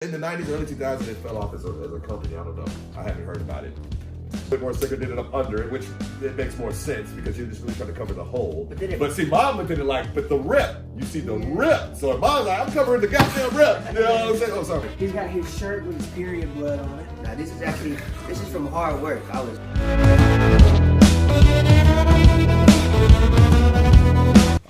In the 90s, early 2000s, it fell off as a company. I don't know. I haven't heard about it. A bit more sicker did it up under it, which it makes more sense because you're just really trying to cover the hole. But see, Mom looked at it like, but the rip. You see the rip. So Mom's like, I'm covering the goddamn rip. You know what I'm saying? Oh, sorry. He's got his shirt with his period blood on it. Now this is from hard work.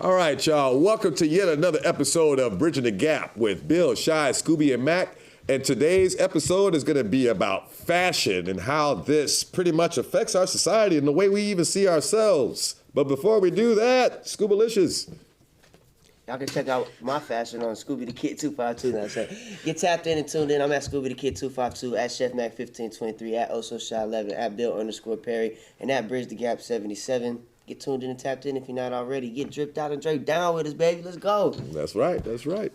All right, y'all. Welcome to yet another episode of Bridging the Gap with Bill, Shy, Scooby, and Mac. And today's episode is going to be about fashion and how this pretty much affects our society and the way we even see ourselves. But before we do that, Scoobalicious. Y'all can check out my fashion on Scooby the Kid 252. Now, so get tapped in and tuned in. I'm at Scooby the Kid 252, at Chef Mac 1523, at Oso Shy 11, at Bill_Perry, and at Bridge the Gap 77. Get tuned in and tapped in if you're not already. Get dripped out and draped down with us, baby. Let's go. That's right. That's right.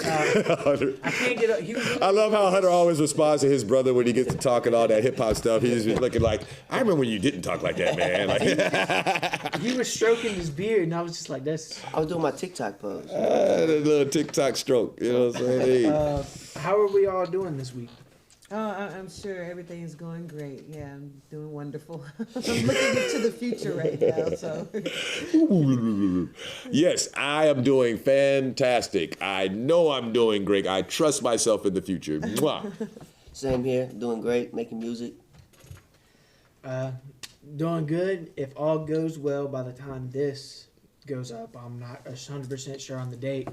I can't get up. I love how Hunter always responds to his brother when he gets to talking all that hip hop stuff. He's just looking like, I remember when you didn't talk like that, man. Like, he was stroking his beard, and I was just like, "That's." I was doing my TikTok pose. The little TikTok stroke. You know what I'm saying? How are we all doing this week? Oh, I'm sure everything's going great. Yeah, I'm doing wonderful. I'm looking into the future right now, so. Yes, I am doing fantastic. I know I'm doing great. I trust myself in the future. Mwah. Same here, doing great, making music. Doing good. If all goes well by the time this goes up, I'm not 100% sure on the date.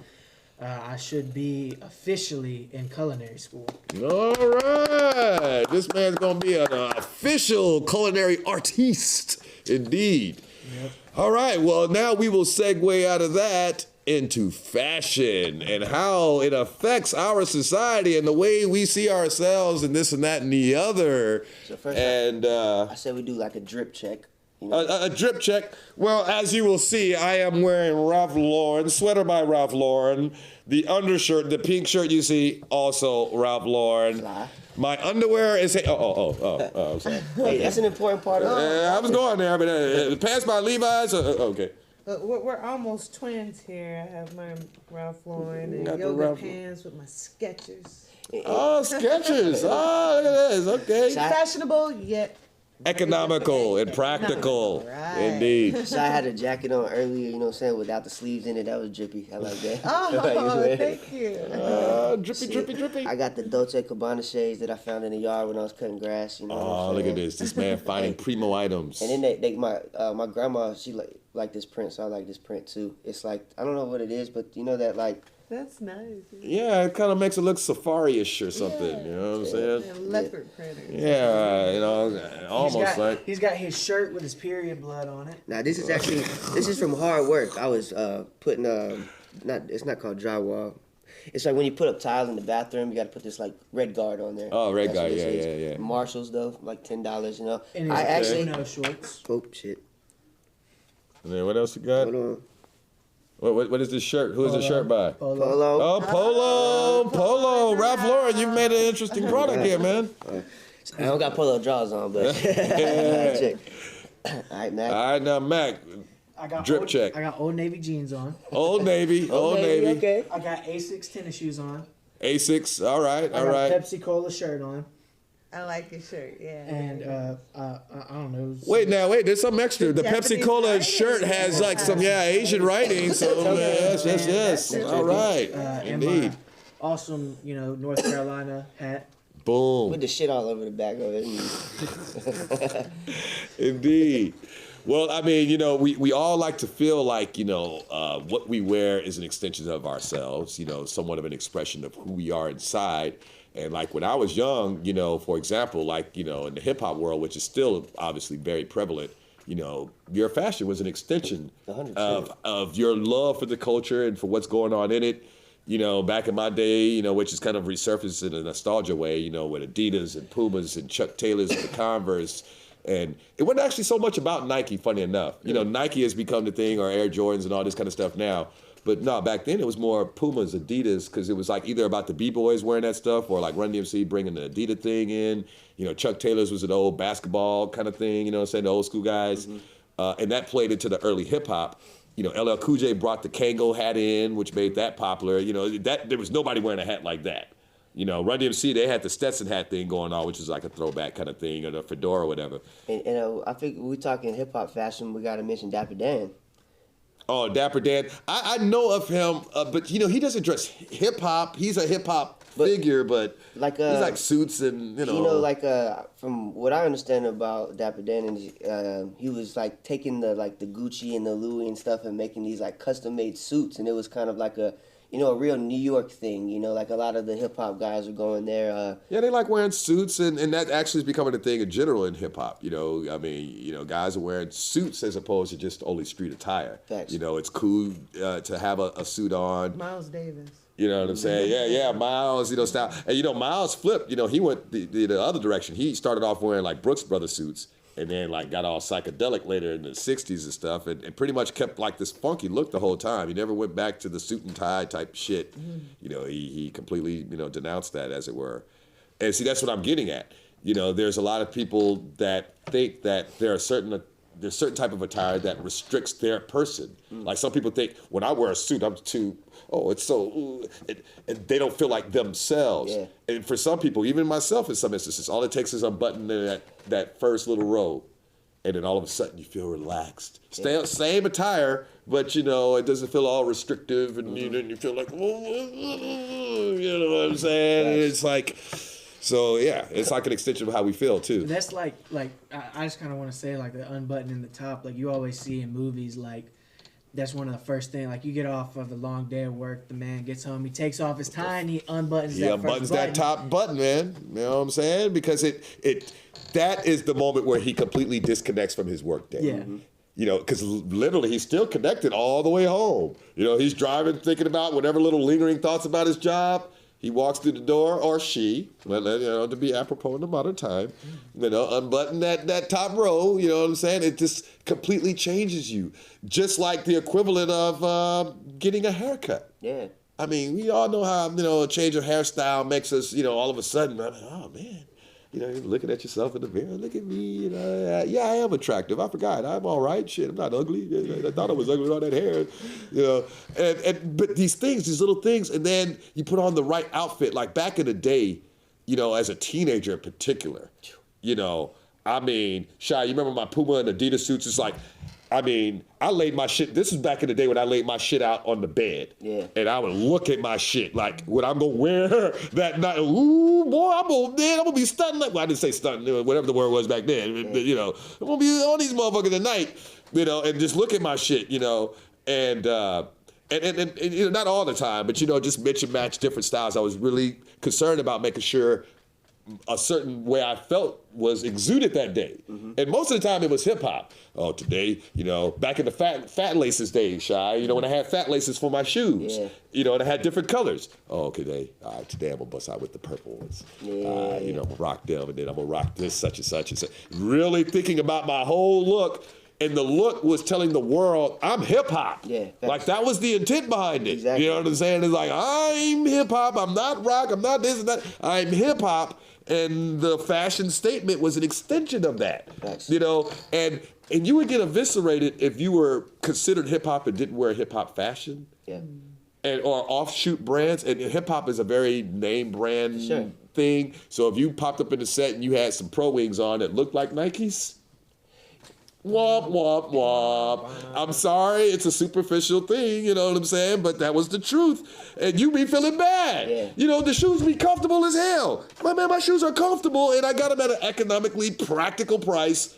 I should be officially in culinary school. All right. This man's going to be an official culinary artiste, indeed. Yep. All right. Well, now we will segue out of that into fashion and how it affects our society and the way we see ourselves and this and that and the other. So first, I said we do like a drip check. You know? A drip check. Well, as you will see, I am wearing Ralph Lauren, sweater by Ralph Lauren. The undershirt, the pink shirt you see, also Ralph Lauren. Fly. My underwear is... I'm sorry. Hey, that's an important part of it. I was going there, but pants by Levi's? Okay. We're almost twins here. I have my Ralph Lauren and Got the yoga Ralph- pants with my Skechers. Oh, Skechers. Oh, look at this. Okay. Fashionable yet Economical and practical. Right. Indeed. So I had a jacket on earlier, you know what I'm saying, without the sleeves in it. That was drippy. I like that. Oh, thank you. Drippy. I got the Dolce & Gabbana shades that I found in the yard when I was cutting grass. You know what Oh, I'm look saying? at this. This man finding primo items. And then my grandma, she like this print, so I like this print too. It's like, I don't know what it is, but you know that like. That's nice. Yeah, it kind of makes it look safari-ish or something. You know what I'm saying? And leopard printers. Yeah, you know, almost like. He's got his shirt with his period blood on it. Now this is from hard work. I was putting it's not called drywall. It's like when you put up tiles in the bathroom, you got to put this like red guard on there. Oh, red That's guard, what this yeah, is. yeah, yeah. Marshalls though, like $10, you know. And I his actually. no shorts. Oh shit. And then what else you got? Hold on. What is this shirt? Who is this shirt by? Polo. Polo. Oh, Polo. Ralph Lauren, you've made an interesting product here, man. I don't got polo drawers on, but check. All right, Mac. All right, now, Mac, drip check. I got Old Navy jeans on. Old Navy. Okay. I got Asics tennis shoes on. Asics, all right. I got a Pepsi Cola shirt on. I like your shirt, yeah. And I don't know. Wait, there's some extra. The Japanese Pepsi Cola writing. shirt has like some, Asian writing. So, yes. All right. And Indeed. my awesome, North Carolina hat. Boom. With the shit all over the back of it. Indeed. Well, I mean, we all like to feel like, what we wear is an extension of ourselves, somewhat of an expression of who we are inside. And like when I was young, for example, like, in the hip hop world, which is still obviously very prevalent, your fashion was an extension 100%. of your love for the culture and for what's going on in it. Back in my day, which is kind of resurfaced in a nostalgia way, with Adidas and Pumas and Chuck Taylors and the Converse. And it wasn't actually so much about Nike, funny enough. Nike has become the thing, or Air Jordans and all this kind of stuff now. But no, back then it was more Pumas, Adidas, because it was like either about the B-boys wearing that stuff or like Run DMC bringing the Adidas thing in. Chuck Taylor's was an old basketball kind of thing, the old school guys. Mm-hmm. And that played into the early hip-hop. LL Cool J brought the Kango hat in, which made that popular. That there was nobody wearing a hat like that. You know, Run DMC, they had the Stetson hat thing going on, which is like a throwback kind of thing, or the fedora or whatever. And I think we talking hip hop fashion. We got to mention Dapper Dan. Oh, Dapper Dan. I know of him, but you know, he doesn't dress hip hop. He's a hip hop figure, but like he's like suits and, you know. You know, like from what I understand about Dapper Dan, and he was like taking the Gucci and the Louis and stuff and making these like custom made suits, and it was kind of like a real New York thing. You know, like a lot of the hip hop guys are going there. Yeah, they like wearing suits, and that actually is becoming a thing in general in hip hop. You know, I mean, you know, guys are wearing suits as opposed to just only street attire. Thanks. You know, it's cool to have a suit on. Miles Davis. You know what I'm saying? Yeah, Miles, you know, style. And, you know, Miles flipped, you know, he went the other direction. He started off wearing, like, Brooks Brothers suits and then, like, got all psychedelic later in the 60s and stuff and pretty much kept, like, this funky look the whole time. He never went back to the suit and tie type shit. You know, he completely, you know, denounced that, as it were. And, see, that's what I'm getting at. You know, there's a lot of people that think that there's certain type of attire that restricts their person. Like, some people think, when I wear a suit, I'm too... it's so, and they don't feel like themselves. Yeah. And for some people, even myself in some instances, all it takes is unbuttoning that first little row, and then all of a sudden you feel relaxed. Same attire, but you know, it doesn't feel all restrictive, and you feel like, you know what I'm saying? And it's like, so yeah, it's like an extension of how we feel too. That's like I just kind of want to say, like, the unbuttoning the top, like you always see in movies, like that's one of the first things. Like, you get off of a long day of work, the man gets home, he takes off his tie and he unbuttons that first button. That top button, man. You know what I'm saying? Because that is the moment where he completely disconnects from his work day. Yeah. You know, because literally he's still connected all the way home. You know, he's driving, thinking about whatever little lingering thoughts about his job. He walks through the door, or she, you know, to be apropos in the modern time, you know, unbutton that top row, you know what I'm saying? It just completely changes you. Just like the equivalent of getting a haircut. Yeah. I mean, we all know how, you know, a change of hairstyle makes us, you know, all of a sudden, I'm like, oh, man. You know, you're looking at yourself in the mirror. Look at me. You know, yeah, I am attractive. I forgot. I'm all right. Shit, I'm not ugly. I thought I was ugly with all that hair. You know, but these things, these little things, and then you put on the right outfit. Like back in the day, you know, as a teenager in particular, you know, I mean, Shy, you remember my Puma and Adidas suits? It's like, I mean, I laid my shit. This is back in the day when I laid my shit out on the bed. Yeah. And I would look at my shit like, what I'm gonna wear that night. Ooh, boy, I'm gonna be stunting. Well, I didn't say stunting, whatever the word was back then. Yeah. You know, I'm gonna be on these motherfuckers tonight. You know, and just look at my shit. You know, and you know, not all the time, but you know, just mix and match different styles. I was really concerned about making sure a certain way I felt was exuded that day. And most of the time it was hip hop. Oh, today, you know, back in the fat laces days, Shy, you know, when I had fat laces for my shoes, you know, and I had different colors. Oh, today I'm gonna bust out with the purple ones. You know, I'm gonna rock them, and then I'm gonna rock this, such and such and such. Really thinking about my whole look. And the look was telling the world, I'm hip hop. Yeah. Like, that was the intent behind it. Exactly. You know what I'm saying? It's like, I'm hip hop, I'm not rock, I'm not this and that. I'm hip hop. And the fashion statement was an extension of that. Thanks. You know, and you would get eviscerated if you were considered hip hop and didn't wear hip hop fashion. Yeah. Or offshoot brands. And hip hop is a very name brand Sure. thing. So if you popped up in the set and you had some Pro Wings on that looked like Nikes, womp, womp, womp. I'm sorry, it's a superficial thing, you know what I'm saying? But that was the truth. And you be feeling bad. Yeah. You know, the shoes be comfortable as hell. My shoes are comfortable, and I got them at an economically practical price.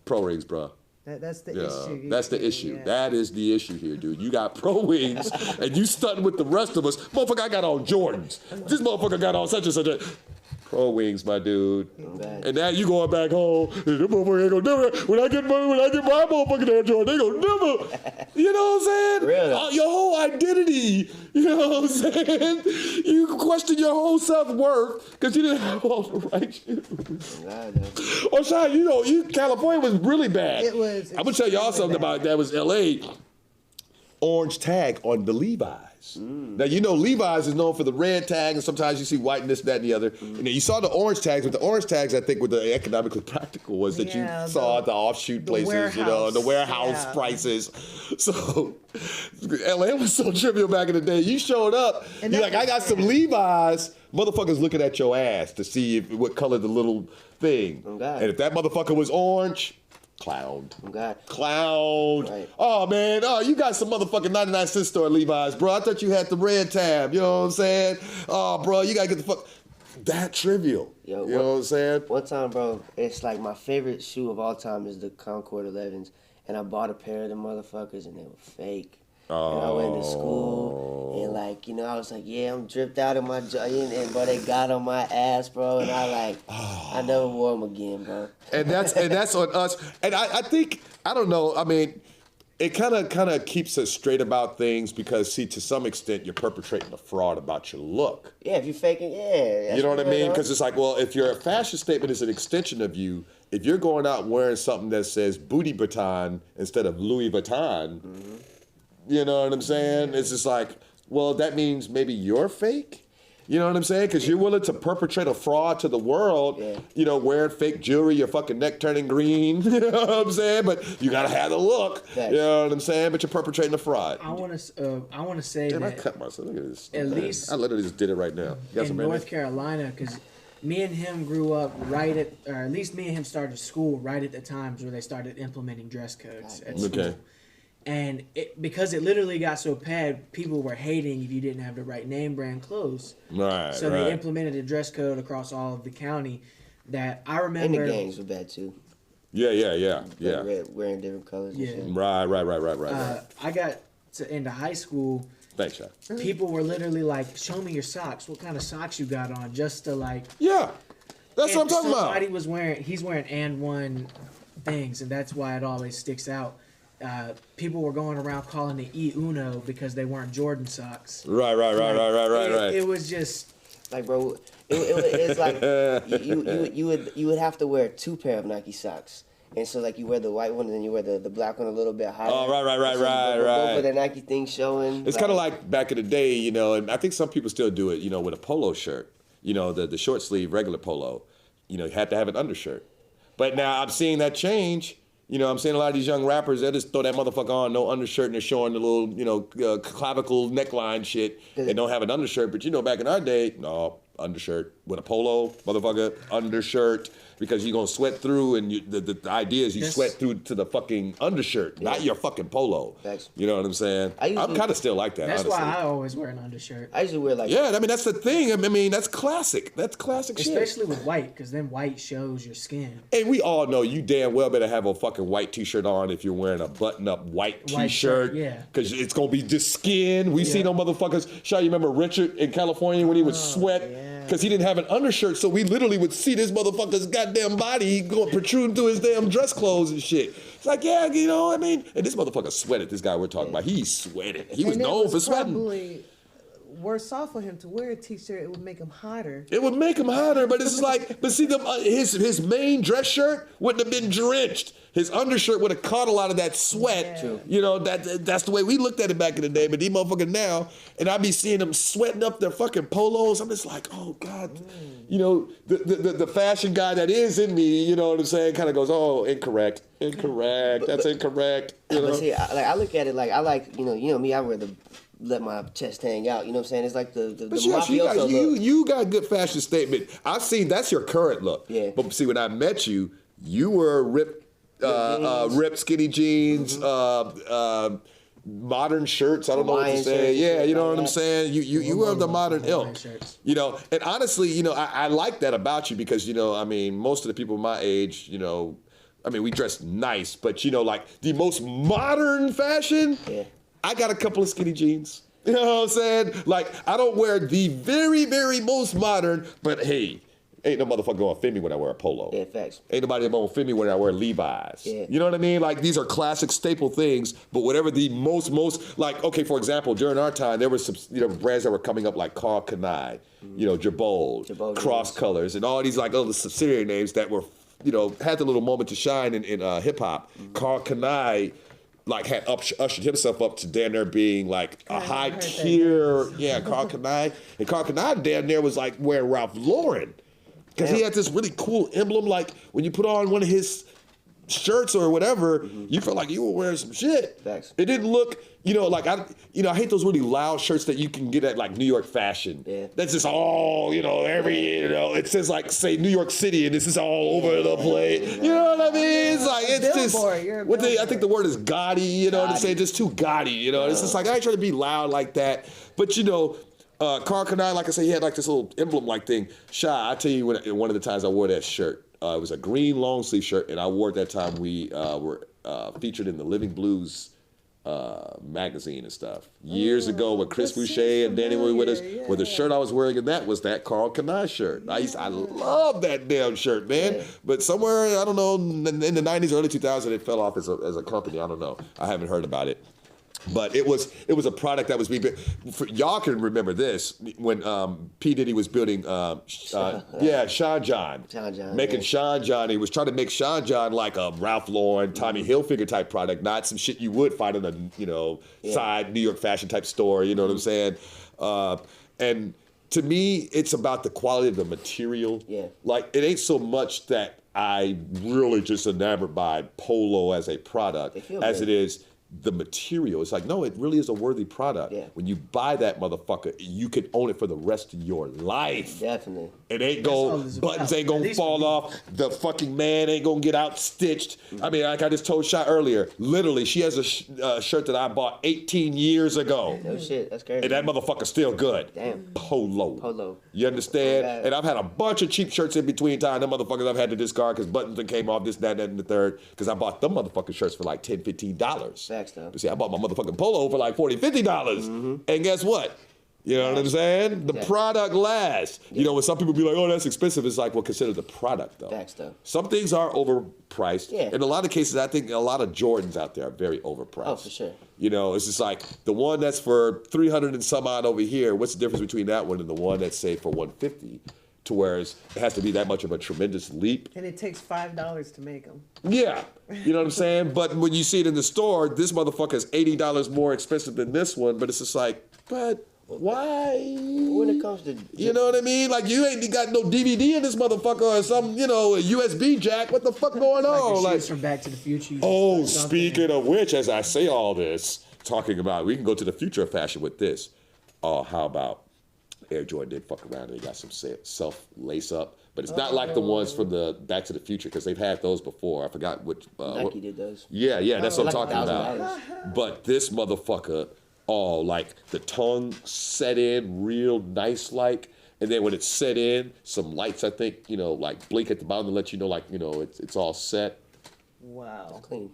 Pro Rings, bro. That's the Yeah, issue. that's the issue. Yeah. That is the issue here, dude. You got Pro Wings, and you stunting with the rest of us. Motherfucker, I got on Jordans. This motherfucker got on such and such a... Pro Wings, my dude. And now you going back home. This motherfucker ain't gonna never. When I get my motherfucking Air Jordan, they gonna never. You know what I'm saying? Really? Your whole identity. You know what I'm saying? You question your whole self-worth because you didn't have all the right shoes. Or Shy, you know, California was really bad. It was. I'm gonna tell y'all something bad. about that. Was L.A. orange tag on the Levi's. Now, you know, Levi's is known for the red tag, and sometimes you see white and this, that, and the other. And then you saw the orange tags, but the orange tags, I think, were the economically practical ones that you saw at the offshoot places, you know, the warehouse prices. So, LA was so trivial back in the day. You showed up, you're like, I got some Levi's, motherfuckers looking at your ass to see what color the little thing. Oh, God. And if that motherfucker was orange, clowned. Oh, God. Clowned. Right. Oh, man. Oh, you got some motherfucking 99-cent store Levi's, bro. I thought you had the red tab. You know what I'm saying? Oh, bro, you got to get the fuck. That trivial. Yo, you know what I'm saying? One time, bro, it's like my favorite shoe of all time is the Concord 11s. And I bought a pair of them motherfuckers and they were fake. And I went to school and like, you know, I was like, yeah, I'm dripped out of my and bro, they got on my ass, bro, and I never wore them again, bro. And that's on us. And I think, I don't know, I mean, it kind of keeps us straight about things because, see, to some extent, you're perpetrating a fraud about your look. Yeah, if you're faking, yeah. You know what I mean? Because it's like, well, if your fashion statement is an extension of you, if you're going out wearing something that says Booty Baton instead of Louis Vuitton, you know what I'm saying? It's just like, well, that means maybe you're fake. You know what I'm saying? Because you're willing to perpetrate a fraud to the world, you know, wearing fake jewelry, your fucking neck turning green, you know what I'm saying? But you got to have the look, you know what I'm saying? But you're perpetrating a fraud. I want to say Damn, I that cut myself. Look at this. at least I literally just did it right now. You got in some North Carolina, because me and him grew up right at, or at least me and him started school right at the times where they started implementing dress codes at school. Okay. And because it literally got so bad, people were hating if you didn't have the right name brand clothes. Right. So they implemented a dress code across all of the county that I remember. And the gangs were bad too. Yeah. Wearing different colors. Yeah. And shit. Right. I got into high school. Thanks, Sean. People were literally like, "Show me your socks. What kind of socks you got on?" Just to like. Yeah. That's what I'm talking about. Somebody was he's wearing and one things, and that's why it always sticks out. People were going around calling it E Uno because they weren't Jordan socks. Right. It was just like, bro, it's like you would have to wear 2 pair of Nike socks. And so, like, you wear the white one, and then you wear the black one a little bit higher. Oh, right. Both of the Nike things showing. It's kind of like back in the day, you know, and I think some people still do it, you know, with a polo shirt. You know, the short sleeve regular polo. You know, you had to have an undershirt. But now I'm seeing that change. You know, I'm seeing a lot of these young rappers, they just throw that motherfucker on, no undershirt, and they're showing the little, you know, clavicle neckline shit. They don't have an undershirt. But, you know, back in our day, no, undershirt with a polo, motherfucker, undershirt. Because you're going to sweat through, and the idea is you sweat through to the fucking undershirt, not your fucking polo. Thanks. You know what I'm saying? I'm kind of still like that, that's honestly. why I always wear an undershirt. I usually wear like. Yeah, I mean, that's the thing. I mean, that's classic. That's classic shit. Especially with white, because then white shows your skin. And we all know you damn well better have a fucking white t-shirt on if you're wearing a button-up white t-shirt. Shirt, yeah. Because it's going to be just skin. We see them motherfuckers. Shaw, you remember Richard in California when he would sweat? Because he didn't have an undershirt, so we literally would see this motherfucker's goddamn body going protruding through his damn dress clothes and shit. It's like, yeah, you know what I mean? And this motherfucker sweated, this guy we're talking about. He sweated. He was known for sweating. Probably worse off for him to wear a t-shirt. It would make him hotter. It would make him hotter, but it's like, but see, his main dress shirt wouldn't have been drenched. His undershirt would have caught a lot of that sweat. True. You know, that's the way we looked at it back in the day. But these motherfuckers now, and I be seeing them sweating up their fucking polos. I'm just like, oh God. You know, the fashion guy that is in me, you know what I'm saying, kind of goes, oh, incorrect. That's incorrect. You know? But see, I look at it like I like, you know me, I wear let my chest hang out. You know what I'm saying? It's like the mafioso look. You got a good fashion statement. I've seen that's your current look. Yeah. But see, when I met you, you were ripped skinny jeans, modern shirts. I don't know what to say. Yeah, you know what I'm saying. You were of the modern ilk. You know, and honestly, you know, I like that about you because, you know, I mean, most of the people my age, you know, I mean, we dress nice, but you know, like the most modern fashion. Yeah. I got a couple of skinny jeans. You know what I'm saying? Like, I don't wear the very, very most modern, but hey, ain't no motherfucker gonna offend me when I wear a polo. Yeah, facts. Ain't nobody gonna offend me when I wear Levi's. Yeah. You know what I mean? Like, these are classic staple things, but whatever the most, like, okay, for example, during our time, there were some, you know, brands that were coming up like Carl Kanai, you know, Jabot, Cross Colors, and all these, like, little subsidiary names that were, you know, had the little moment to shine in hip-hop. Carl Kanai, like, had ushered himself up to damn near being like a high tier, Carl Kanai. And Carl Kanai damn near was like wearing Ralph Lauren. Because he had this really cool emblem, like when you put on one of his shirts or whatever, you felt like you were wearing some shit. Facts. It didn't look, like I hate those really loud shirts that you can get at like New York Fashion. Yeah. That's just all, it says like say New York City and this is all over the place. You know what I mean? It's like it's Billboard, just you're a I think the word is gaudy. You know what I'm saying? Just too gaudy. It's just like I ain't trying to be loud like that. But Carl Kanai, like I said, he had like this little emblem-like thing. Shy, I tell you, one of the times I wore that shirt, it was a green long sleeve shirt, and I wore it that time we were featured in the Living Blues magazine and stuff years ago with Chris Boucher and Danny were with us. Yeah. Well, the shirt I was wearing in that was that Carl Kanai shirt. I love that damn shirt, man. Yeah. But somewhere, I don't know, in the 90s, early 2000s, it fell off as a company. I don't know. I haven't heard about it. But it was a product that was being built. Y'all can remember this when P. Diddy was building Sean John. Making Sean John. He was trying to make Sean John like a Ralph Lauren, Tommy Hilfiger type product, not some shit you would find in a side New York fashion type store, you know what I'm saying? And to me, it's about the quality of the material. Yeah. Like, it ain't so much that I really just enamored by Polo as a product as it is the material. It's like, no, it really is a worthy product. Yeah. When you buy that motherfucker, you can own it for the rest of your life. Definitely. It ain't buttons ain't gonna fall off. The fucking man ain't gonna get out stitched. I mean, like I just told Shy earlier, literally, she has a shirt that I bought 18 years ago. No shit, that's crazy. And that motherfucker's still good. Damn. Polo. You understand? And I've had a bunch of cheap shirts in between time. Them motherfuckers I've had to discard because buttons came off, this, that, and the third. Because I bought them motherfucking shirts for like $10, $15. Facts, though. See, I bought my motherfucking Polo for like $40, $50. And guess what? You know what I'm saying? The product lasts. Yeah. When some people be like, oh, that's expensive, it's like, well, consider the product, though. Facts, though. Some things are overpriced. Yeah. In a lot of cases, I think a lot of Jordans out there are very overpriced. Oh, for sure. It's just like the one that's for 300 and some odd over here, what's the difference between that one and the one that's, say, for 150? To where it has to be that much of a tremendous leap. And it takes $5 to make them. Yeah, you know what I'm saying? But when you see it in the store, this motherfucker is $80 more expensive than this one, but it's just like, but why? When it comes to... You know what I mean? Like, you ain't got no DVD in this motherfucker or some, a USB jack. What the fuck going on? Like from Back to the Future. Speaking of which, as I say all this, talking about, we can go to the future of fashion with this. Oh, how about Air Jordan did fuck around and they got some self lace up, but it's not like the ones from the Back to the Future because they've had those before. I forgot which. Nike did those. Yeah, that's what I'm like talking about. But this motherfucker, like the tongue set in real nice, like, and then when it's set in, some lights I think like blink at the bottom to let you know, like it's all set. Wow. Clean.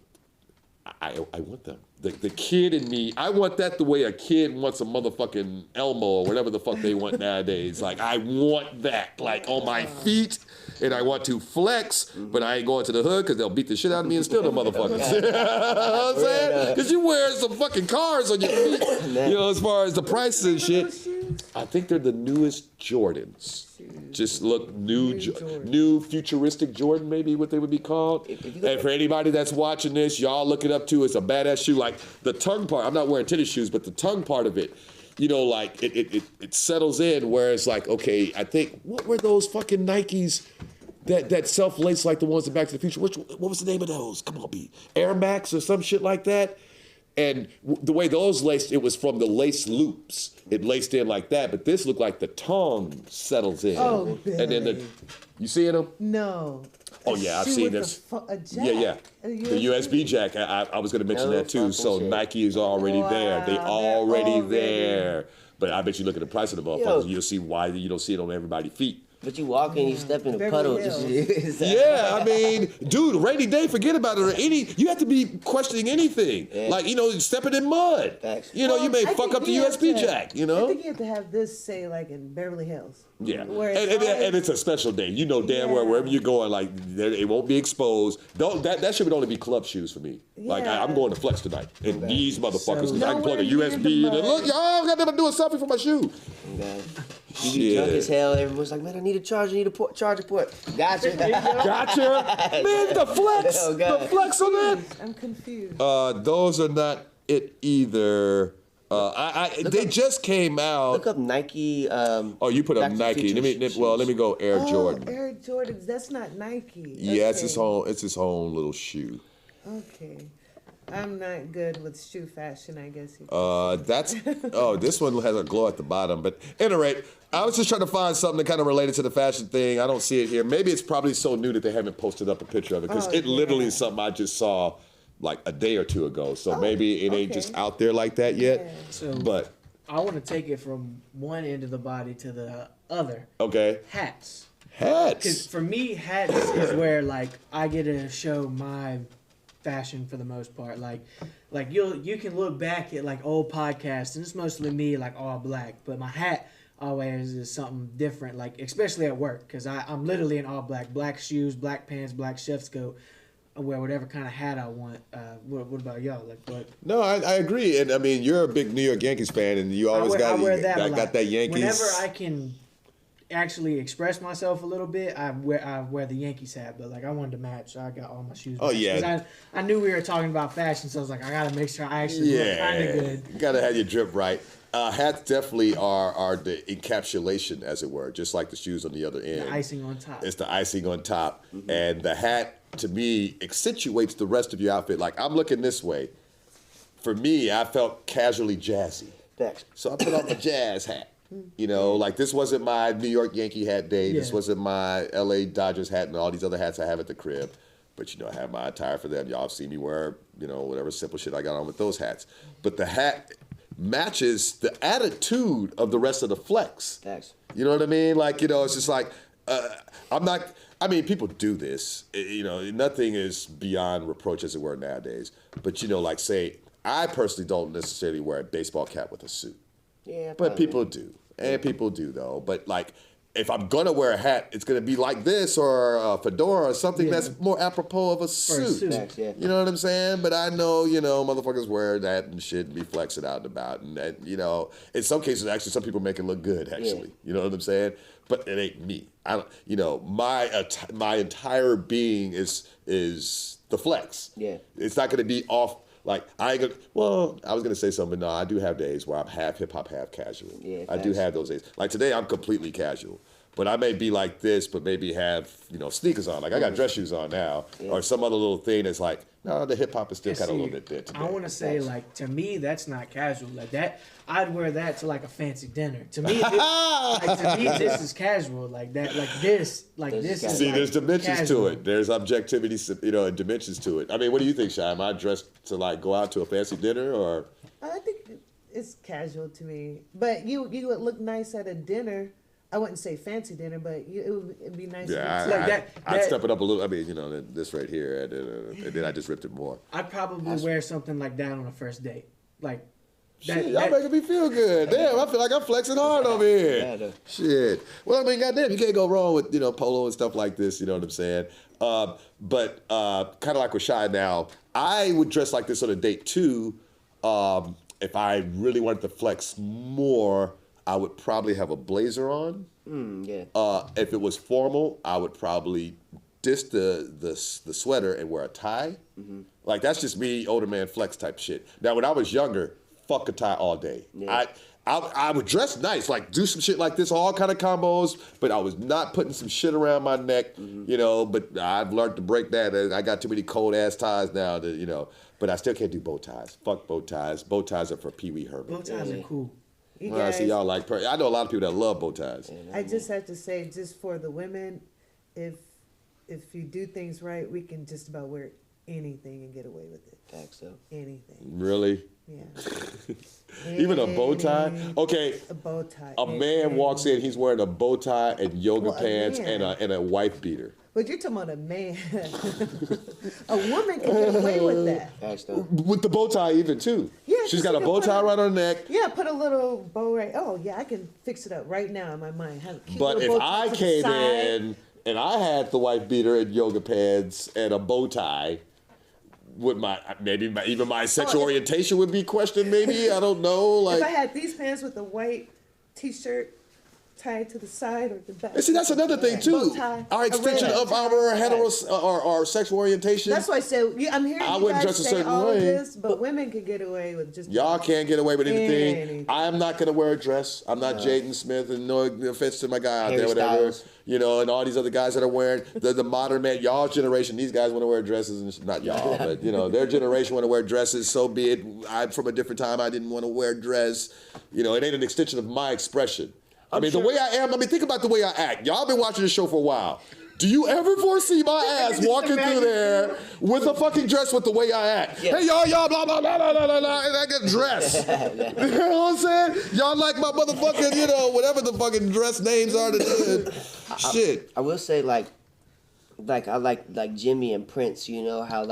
I want them. The kid in me, I want that the way a kid wants a motherfucking Elmo or whatever the fuck they want nowadays. Like, I want that, like, on my feet, and I want to flex, but I ain't going to the hood because they'll beat the shit out of me and steal the motherfuckers. You know what I'm saying? Because you wear some fucking cars on your feet, as far as the prices and shit. I think they're the newest Jordans. Just look new futuristic Jordan, maybe what they would be called. And for anybody that's watching this, y'all look it up too. It's a badass shoe. Like the tongue part, I'm not wearing tennis shoes, but the tongue part of it, like it settles in where it's like, okay, I think, what were those fucking Nikes that self-lace like the ones in Back to the Future? What was the name of those? Come on, B. Air Max or some shit like that? And the way those laced, it was from the lace loops. It laced in like that, but this looked like the tongue settles in. Oh, and then you seeing them? No. Oh yeah, I've seen this. A jack. Yeah. The USB jack. I was going to mention that too. So shit. Nike is already there. They already there. But I bet you look at the price of the motherfuckers, you'll see why you don't see it on everybody's feet. But you walk in, you step in a puddle. Yeah, I mean, dude, rainy day, forget about it. Or you have to be questioning anything. Yeah. Like, stepping in mud. Facts. You may fuck up the USB jack, I think you have to have this, say, like in Beverly Hills. Yeah, and it's a special day. Damn well wherever you're going, like, it won't be exposed. That should only be club shoes for me. Yeah. Like, I'm going to flex tonight. And these motherfuckers, because I can plug a USB in and look, y'all got to do a selfie for my shoe. Okay. You be drunk as hell. Everyone's like, man, I need a charger. I need a charger port. Gotcha. Man, the flex. The flex on that. I'm confused. Those are not it either. They just came out. Look up Nike. Oh, you put up Back to the Nike. Future Let me go Air Jordan. Air Jordans. That's not Nike. Yeah, Okay. it's his own little shoe. Okay. I'm not good with shoe fashion, I guess. This one has a glow at the bottom. But at any rate, I was just trying to find something that kind of related to the fashion thing. I don't see it here. Maybe it's probably so new that they haven't posted up a picture of it because it literally is something I just saw like a day or two ago. So maybe it ain't just out there like that yet. Yeah. So But I want to take it from one end of the body to the other. okay, Hats. hats. Because for me, hats is where like I get to show my fashion for the most part. Like you can look back at like old podcasts and it's mostly me like all black, but my hat always is something different. Like especially at work because I'm literally in all black shoes, black pants, black chef's coat. I wear whatever kind of hat I want. What about y'all? Like what? No, I agree, and I mean you're a big New York Yankees fan, and you always I wear that a lot. got that Yankees. Whenever I can actually express myself a little bit, I wear the Yankees hat. But like I wanted to match, so I got all my shoes. Oh, matched. yeah. 'Cause I knew we were talking about fashion, so I was like, I gotta make sure I actually look kind of good. You gotta have your drip right. Hats definitely are the encapsulation, as it were, just like the shoes on the other end. The icing on top. It's the icing on top, and the hat to me accentuates the rest of your outfit. Like I'm looking this way. For me, I felt casually jazzy, Facts. so I put on the jazz hat. You know, like this wasn't my New York Yankee hat day. This Yeah. wasn't my LA Dodgers hat and all these other hats I have at the crib. But, I have my attire for them. Y'all have seen me wear, whatever simple shit I got on with those hats. But the hat matches the attitude of the rest of the flex. Facts. You know what I mean? Like, it's just like, people do this. Nothing is beyond reproach, as it were, nowadays. But, like, say, I personally don't necessarily wear a baseball cap with a suit. Yeah. But probably. people do. And people do, though. But, like, if I'm going to wear a hat, it's going to be like this or a fedora or something that's more apropos of a suit. Facts, yeah. You know what I'm saying? But I know, motherfuckers wear that and shit and be flexing out and about. And, in some cases, actually, some people make it look good, actually. Yeah. You know what I'm saying? But it ain't me. I don't, my entire being is the flex. Yeah. It's not going to be off. Like, I ain't gonna, well, I was going to say something, but no, I do have days where I'm half hip-hop, half casual. Yeah, I do have those days. Like today, I'm completely casual. But I may be like this, but maybe have, sneakers on. Like, I got dress shoes on now. Yeah. Or some other little thing that's like, no, the hip-hop is still And kind of a see, little bit there today. I want to say, like, to me, that's not casual. Like that, I'd wear that to like a fancy dinner. To me, this is casual. Like that, like this is. See, like there's dimensions casual. to it. There's objectivity, and dimensions to it. I mean, what do you think, Shy? Am I dressed to, like, go out to a fancy dinner, or? I think it's casual to me. But you would look nice at a dinner. I wouldn't say fancy dinner, but it'd be nice. Yeah, Like I'd step it up a little. I mean, this right here, and then I just ripped it more. I'd probably wear something like that on a first date. Like Shit, y'all making me feel good. Damn, I feel like I'm flexing hard over here. Yeah, Shit. Well, I mean, goddamn, you can't go wrong with, polo and stuff like this, you know what I'm saying? But kind of like with Shy now, I would dress like this on a date too. If I really wanted to flex more, I would probably have a blazer on. Yeah. If it was formal, I would probably diss the sweater and wear a tie. Like, that's just me, older man flex type shit. Now, when I was younger, fuck a tie all day. Yeah. I would dress nice, like do some shit like this, all kind of combos, but I was not putting some shit around my neck, but I've learned to break that. I got too many cold ass ties now that, but I still can't do bow ties. Fuck bow ties. Bow ties are for Pee Wee Herman. bow ties are cool. You Well, I guys, see y'all like, I know a lot of people that love bow ties. I just have to say, just for the women, if you do things right, we can just about wear anything and get away with it. Facts, so. Anything. Really? Yeah. Even a bow tie? Okay. A bow tie. A man walks in, he's wearing a bow tie and yoga Well, a pants man. and a wife beater. But you're talking about a man. A woman can get away with that. Facts, though. With the bow tie even too. Yeah, She's 'cause got you a can bow put tie a- right on her neck. Yeah, put a little bow right. Oh, yeah, I can fix it up right now in my mind. Have a cute But if little bow tie I to the came side. in and I had the wife beater and yoga pants and a bow tie, would even my sexual if- orientation would be questioned? Maybe I don't know. If I Like, had these pants with a white t-shirt tied to the side or the back. And see, that's another thing too. Bow tie. Our extension A red of our our sexual orientation. That's why I said I'm hearing I you wouldn't guys dress a say certain all way, of this, but women can get away with just Y'all can't get away with anything. Anything. I'm not gonna wear a dress. I'm not Jaden Smith, and no offense to my guy out Harry there, whatever. Styles. You know, and all these other guys that are wearing the modern man, y'all generation. These guys want to wear dresses, and not y'all, but you know, their generation want to wear dresses. So be it. I'm from a different time. I didn't want to wear a dress. You know, it ain't an extension of my expression. I mean, the way I am. I mean, think about the way I act. Y'all been watching this show for a while. Do you ever foresee my ass walking through there with a fucking dress with the way I act? Yeah. Hey, y'all, blah, blah, blah, blah, blah, blah, blah, and I get dressed. You know what I'm saying? Y'all like my motherfucking, you know, whatever the fucking dress names are today. Shit. I will say like I like Jimmy and Prince. You know how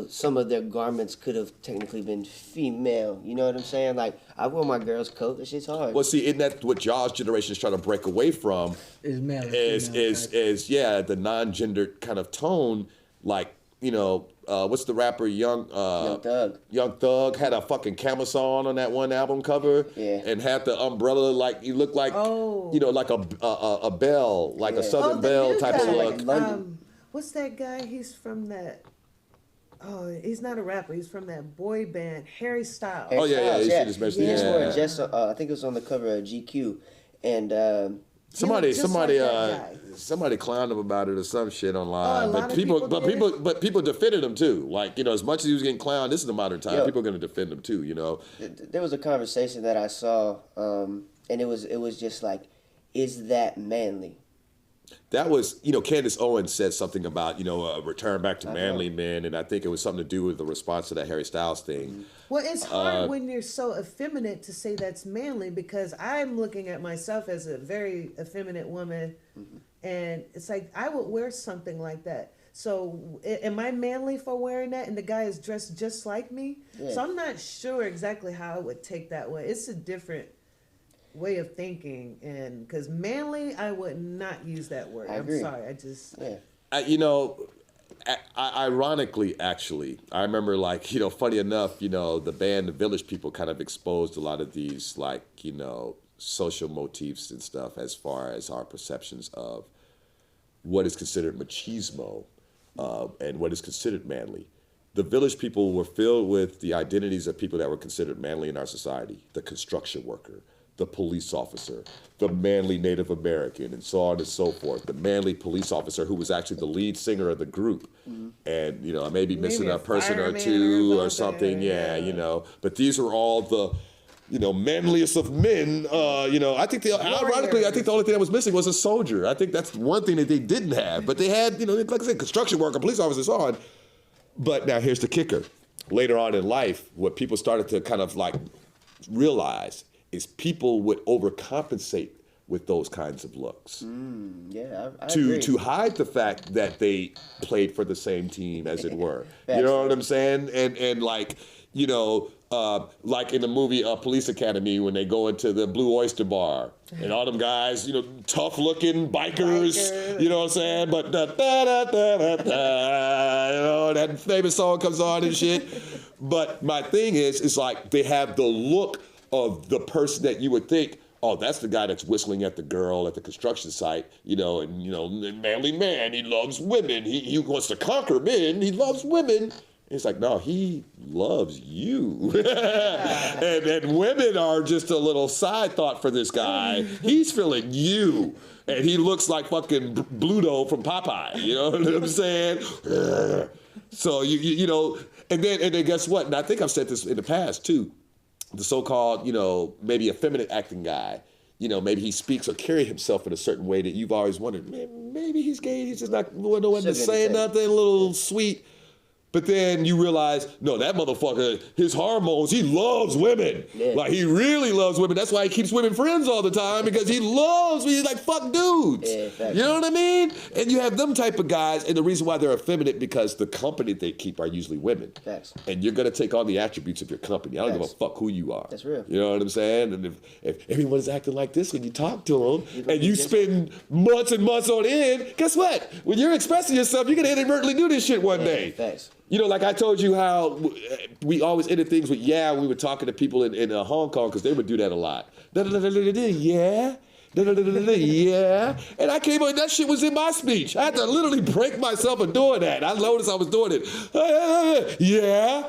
some of their garments could have technically been female. You know what I'm saying? Like I wore my girl's coat. That shit's hard. Well, see, isn't that what y'all's generation is trying to break away from? Is male. Is the non-gendered kind of tone, like, you know, what's the rapper Young Thug. Young Thug had a fucking camisole on that one album cover, and had the umbrella like you look like, you know, like a bell, like a Southern Belle type of look. What's that guy? He's from that. Oh, he's not a rapper. He's from that boy band, Harry Styles. Oh yeah, you should just mention He it. just Yeah. wore a dress. I think it was on the cover of GQ, and Somebody like clowned him about it or some shit online. A lot But of people defended him too. Like, you know, as much as he was getting clowned, this is the modern time. Yo. People are gonna defend him too, you know. there was a conversation that I saw, and it was just like, is that manly? That was, you know, Candace Owens said something about, you know, a return back to manly men, and I think it was something to do with the response to that Harry Styles thing. Well, it's hard when you're so effeminate to say that's manly, because I'm looking at myself as a very effeminate woman, and it's like I would wear something like that. So am I manly for wearing that? And the guy is dressed just like me. Yeah. So I'm not sure exactly how I would take that way. It's a different way of thinking, and because manly, I would not use that word. I I'm agree. sorry. I just You know, ironically, actually, I remember, like, you know, funny enough, you know, the band, the Village People kind of exposed a lot of these, like, you know, social motifs and stuff as far as our perceptions of what is considered machismo and what is considered manly. The Village People were filled with the identities of people that were considered manly in our society. The construction worker, the police officer, the manly Native American, and so on and so forth. The manly police officer who was actually the lead singer of the group. And, you know, I may be missing a person or fireman two or or something, something, yeah, you know. But these are all the, you know, manliest of men. You know, I think ironically, I think the only thing that was missing was a soldier. I think that's one thing that they didn't have. But they had, you know, like I said, construction worker, police officers, so on. But now here's the kicker. Later on in life, what people started to kind of like realize is people would overcompensate with those kinds of looks Yeah, I agree. to hide the fact that they played for the same team, as it were. You know what I'm saying? And like, you know, like in the movie Police Academy, when they go into the Blue Oyster Bar and all them guys, you know, tough looking bikers, you know what I'm saying? But da da da da da, you know, that famous song comes on and shit. But my thing is, it's like they have the look of the person that you would think, oh, that's the guy that's whistling at the girl at the construction site, you know, and, you know, manly man, he loves women. He wants to conquer men. He loves women. And it's like, no, he loves you. and women are just a little side thought for this guy. He's feeling you. And he looks like fucking Bluto from Popeye. You know what I'm saying? So, you know, and then guess what? And I think I've said this in the past, too. The so-called, you know, maybe effeminate acting guy, you know, maybe he speaks or carries himself in a certain way that you've always wondered, man, maybe he's gay, he's just not no one to say nothing, a little sweet. But then you realize, no, that motherfucker, his hormones, he loves women. Yeah. Like, he really loves women. That's why he keeps women friends all the time, because he loves, he's like, fuck dudes. Yeah, exactly. You know what I mean? And you have them type of guys, and the reason why they're effeminate, because the company they keep are usually women. Facts. And you're going to take on the attributes of your company. I don't give a fuck who you are. That's real. You know what I'm saying? And if everyone's acting like this when you talk to them, and you spend months and months on end, guess what? When you're expressing yourself, you're going to inadvertently do this shit one day. Facts. You know, like I told you how we always ended things with, yeah, we were talking to people in Hong Kong, because they would do that a lot. Yeah. Yeah. And I came on, that shit was in my speech. I had to literally break myself for doing that. I noticed I was doing it. Yeah.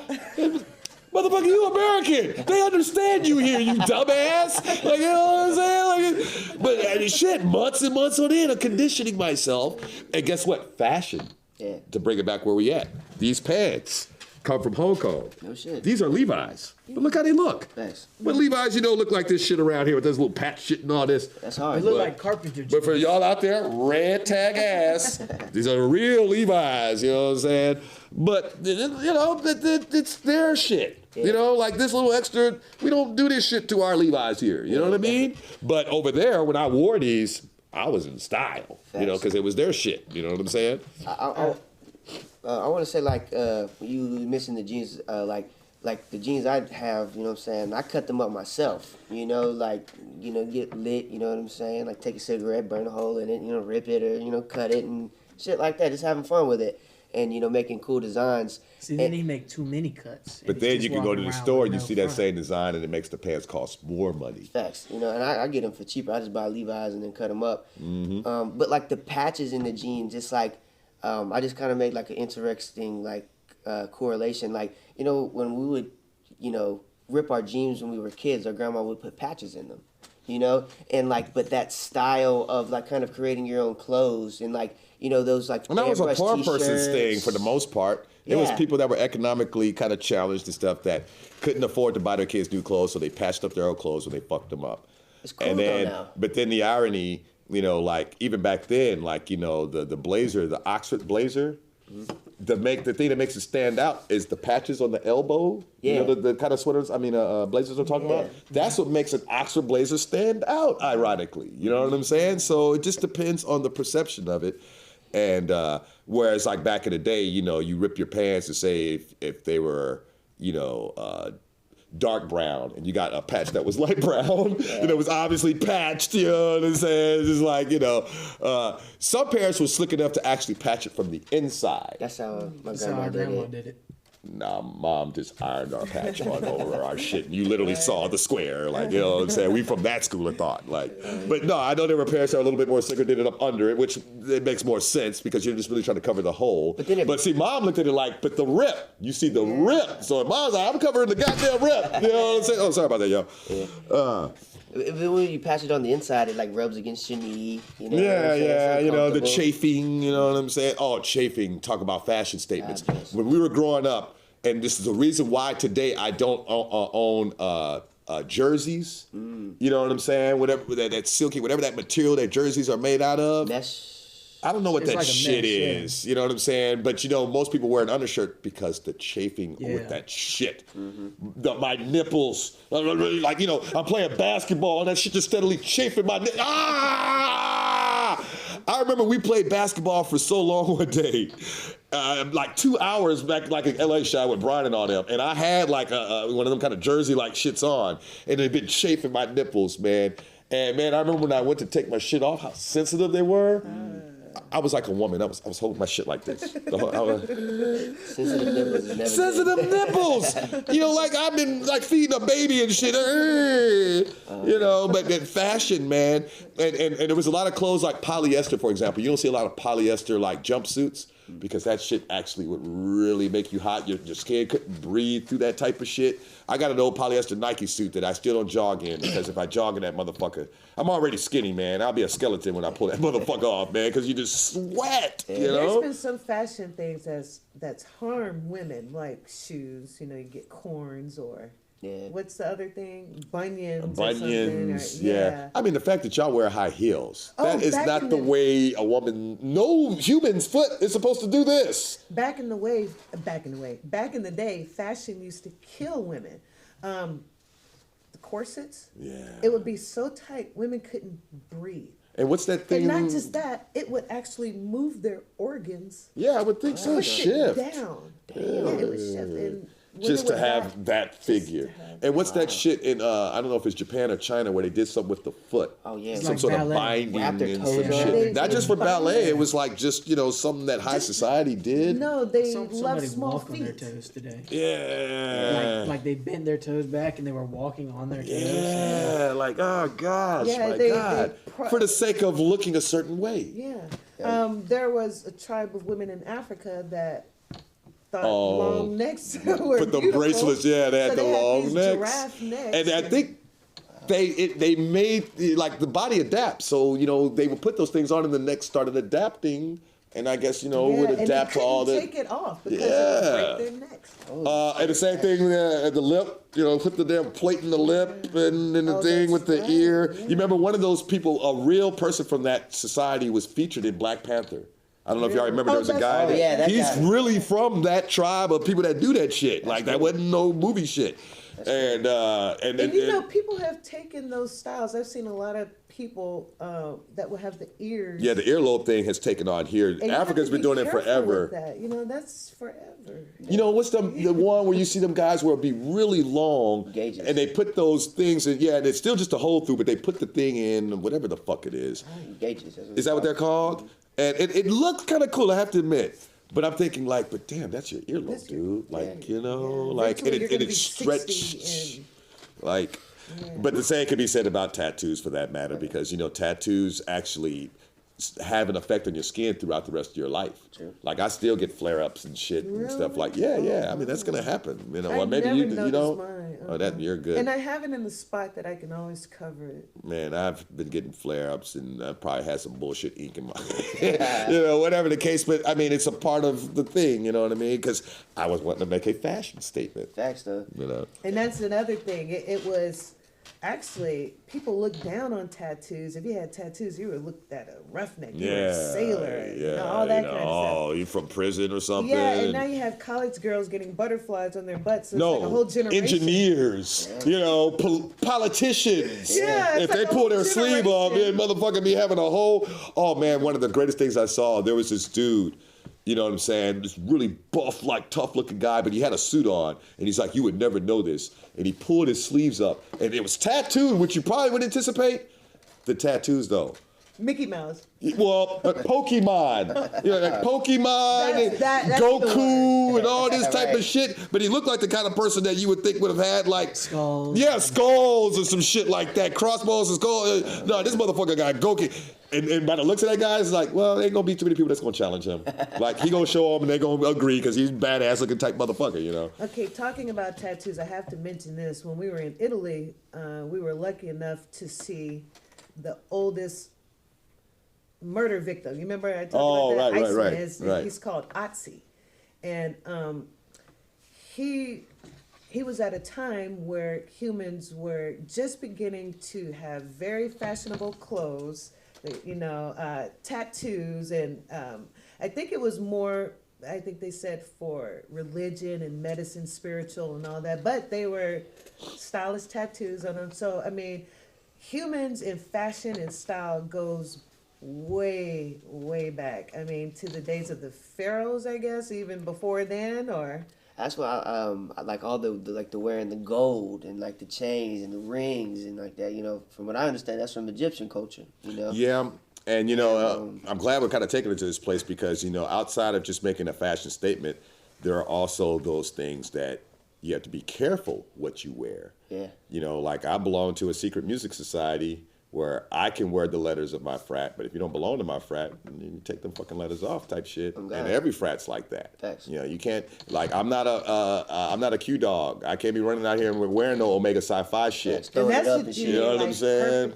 Motherfucker, you American. They understand you here, you dumbass. Like, you know what I'm saying? Like, but shit, months and months on end of conditioning myself. And guess what? Fashion. Yeah. To bring it back where we at. These pants come from Hong Kong. No shit. These are Levi's. But look how they look. Thanks. But Levi's, you don't look like this shit around here with this little patch shit and all this. That's They hard. look like carpenter jeans. But for y'all out there, red tag ass, these are real Levi's, you know what I'm saying? But, you know, it's their shit. You know, like this little extra, we don't do this shit to our Levi's here, you know what I mean? But over there, when I wore these, I was in style, you know, because it was their shit, you know what I'm saying? I want to say, like, you missing the jeans, like the jeans I have, you know what I'm saying? I cut them up myself, you know, like, you know, get lit, you know what I'm saying? Like, take a cigarette, burn a hole in it, you know, rip it or, you know, cut it and shit like that, just having fun with it. And, you know, making cool designs. See, then he make too many cuts. But then you can go to the store and you see that same design and it makes the pants cost more money. Facts, you know, and I get them for cheaper. I just buy Levi's and then cut them up. But like the patches in the jeans, it's like, I just kind of made like an interesting like correlation. Like, you know, when we would, you know, rip our jeans when we were kids, our grandma would put patches in them, you know? And like, but that style of like kind of creating your own clothes and like, you know, those like and that was a airbrush poor person's t-shirts. thing for the most part. It was people that were economically kind of challenged and stuff that couldn't afford to buy their kids new clothes, so they patched up their old clothes and they fucked them up. It's cool and then, though now. but then the irony, you know, like even back then, like, you know, the blazer, the Oxford blazer, the thing that makes it stand out is the patches on the elbow. Yeah. You know, the kind of sweaters, blazers I'm talking about. That's what makes an Oxford blazer stand out, ironically. You know what I'm saying? So it just depends on the perception of it. And whereas like back in the day, you know, you rip your pants to say if they were, you know, dark brown and you got a patch that was light brown, you know, it was obviously patched, you know what I'm saying? It's just like, you know, some parents were slick enough to actually patch it from the inside. That's how my That's how grandma our grandma did it. did it. Nah, mom just ironed our patch on over our shit. You literally saw the square, like, you know what I'm saying? We from that school of thought, like. But no, I know there were parents that were a little bit more slicker, did it up under it, which it makes more sense because you're just really trying to cover the hole. But see, mom looked at it like, but the rip, you see the rip. So mom's like, I'm covering the goddamn rip. You know what I'm saying? Oh, sorry about that, y'all. When you patch it on the inside, it like rubs against your knee. You know Yeah, you know, the uncomfortable. chafing, you know what I'm saying? Oh, chafing, talk about fashion statements. God, yes. When we were growing up, and this is the reason why today I don't own jerseys. You know what I'm saying? Whatever that silky, whatever that material that jerseys are made out of. Mesh. I don't know what It's that like a shit mesh, is. You know what I'm saying? But you know, most people wear an undershirt because the chafing Yeah. with that shit. My nipples, like, you know, I'm playing basketball and that shit just steadily chafing my nipples. Ah! I remember we played basketball for so long one day. Like 2 hours back, like in LA shot with Brian and all them, and I had like one of them kind of jersey like shits on, and they'd been chafing my nipples, man. And man, I remember when I went to take my shit off, how sensitive they were. I was like a woman. I was holding my shit like this. Sensitive nipples is never Sensitive nipples. You know, like I've been like feeding a baby and shit. You know, but then fashion, man. And there was a lot of clothes like polyester, for example. You don't see a lot of polyester like jumpsuits because that shit actually would really make you hot. Your skin couldn't breathe through that type of shit. I got an old polyester Nike suit that I still don't jog in because if I jog in that motherfucker, I'm already skinny, man. I'll be a skeleton when I pull that motherfucker off, man, because you just sweat, you know? There's been some fashion things that's harmed women, like shoes. You know, you get corns or what's the other thing? Bunions. Or Bunions, something, or, yeah. I mean, the fact that y'all wear high heels, Oh, that is back not in the the- way a woman, no human's foot is supposed to do this. Back in the day, fashion used to kill women. The corsets, it would be so tight, women couldn't breathe. And what's that thing? And not just that, it would actually move their organs. Yeah, I would think so. Push Shift. it down. Yeah, it would shift. And just to would have that figure. And what's that shit in, I don't know if it's Japan or China, where they did something with the foot. Oh, yeah. It's Some like sort ballet. of binding Wrap their and toes some around shit. it. Not just for They- ballet, it was like just, something that high society did. No, they love Somebody small walk on their feet. toes today. Yeah. Like they bent their toes back and they were walking on their toes. Yeah, like, oh gosh, Yeah, my they God. For the sake of looking a certain way. Yeah. There was a tribe of women in Africa that thought Oh. long necks were Put the beautiful. bracelets, yeah, they had So the they had long these necks. giraffe necks. And I think they made, like, the body adapt. So, they would put those things on and the neck started adapting. And I guess, would and adapt they to all couldn't that. take it off because Yeah. it would break their necks. And the same thing at the lip, put the damn plate in the lip and the Oh, thing that's with the right, ear. yeah. You remember one of those people, a real person from that society was featured in Black Panther. I don't know if y'all remember, there was a that's guy right. that, Yeah, that he's guy. really from that tribe of people that do that shit. Like, that wasn't no movie shit. And People have taken those styles. I've seen a lot of people that will have the ears. yeah, the earlobe thing has taken on here. And you have Africa's to been be doing it careful forever. with that. That's forever. What's the one where you see them guys where it'll be really long, Gauges. and they put those things in, and it's still just a hole through, but they put the thing in, whatever the fuck it is. Gauges. Is that what they're called? And it looks kind of cool, I have to admit. But I'm thinking, like, but damn, that's your earlobe, That's your- dude. Like, yeah. like, and Eventually you're gonna it's be stretched. 60 Like, but the same could be said about tattoos for that matter, because, tattoos actually have an effect on your skin throughout the rest of your life. True. Like, I still get flare-ups and shit and stuff like, yeah. I mean, that's going to happen, or I've maybe never you noticed don't. mine. Oh, that you're good. And I have it in the spot that I can always cover it. Man, I've been getting flare-ups, and I probably had some bullshit ink in my, whatever the case. But I mean, it's a part of the thing, you know what I mean? Because I was wanting to make a fashion statement, Facts, though. And that's another thing. It was actually, people look down on tattoos. If you had tattoos, you were looked at a roughneck. You were a sailor. All that kind of stuff. Oh, you from prison or something? Yeah, and now you have college girls getting butterflies on their butts. So it's like a whole generation. engineers, politicians. Yeah, it's if like they a pull whole their sleeve up, generation. motherfucker be having a whole. Oh man, one of the greatest things I saw. There was this dude. You know what I'm saying? This really buff, like tough-looking guy, but he had a suit on, and he's like, "You would never know this." And he pulled his sleeves up, and it was tattooed, which you probably would anticipate. The tattoos, though. Mickey Mouse. Well, Pokemon, like Pokemon and that's the Goku word. and all this type Right. of shit. But he looked like the kind of person that you would think would have had like Skulls. yeah, skulls or some shit like that, crossbows and skulls. No, this motherfucker got Goku. And by the looks of that guy, it's like, well, there ain't gonna be too many people that's gonna challenge him. Like he gonna show up and they gonna agree because he's badass looking type motherfucker, Okay, talking about tattoos, I have to mention this. When we were in Italy, we were lucky enough to see the oldest murder victim. You remember I talked about that? Right. He's called Otzi. And he was at a time where humans were just beginning to have very fashionable clothes, tattoos, and I think it was more, I think they said for religion and medicine, spiritual and all that, but they were stylish tattoos on them. So, I mean, humans in fashion and style goes way, way back. I mean, to the days of the pharaohs, I guess, even before then, or... That's why I like all the wearing the gold and like the chains and the rings and like that. From what I understand, that's from Egyptian culture. Yeah. And, I'm glad we're kind of taking it to this place because, outside of just making a fashion statement, there are also those things that you have to be careful what you wear. Yeah. Like I belong to a secret music society where I can wear the letters of my frat, but if you don't belong to my frat, you take them fucking letters off type shit. Oh, and God. every frat's like that. Thanks. You can't, like, I'm not a Q dog. I can't be running out here and wearing no Omega Sci-Fi shit. Throwing And that's it up what and you shit. You know what I'm saying?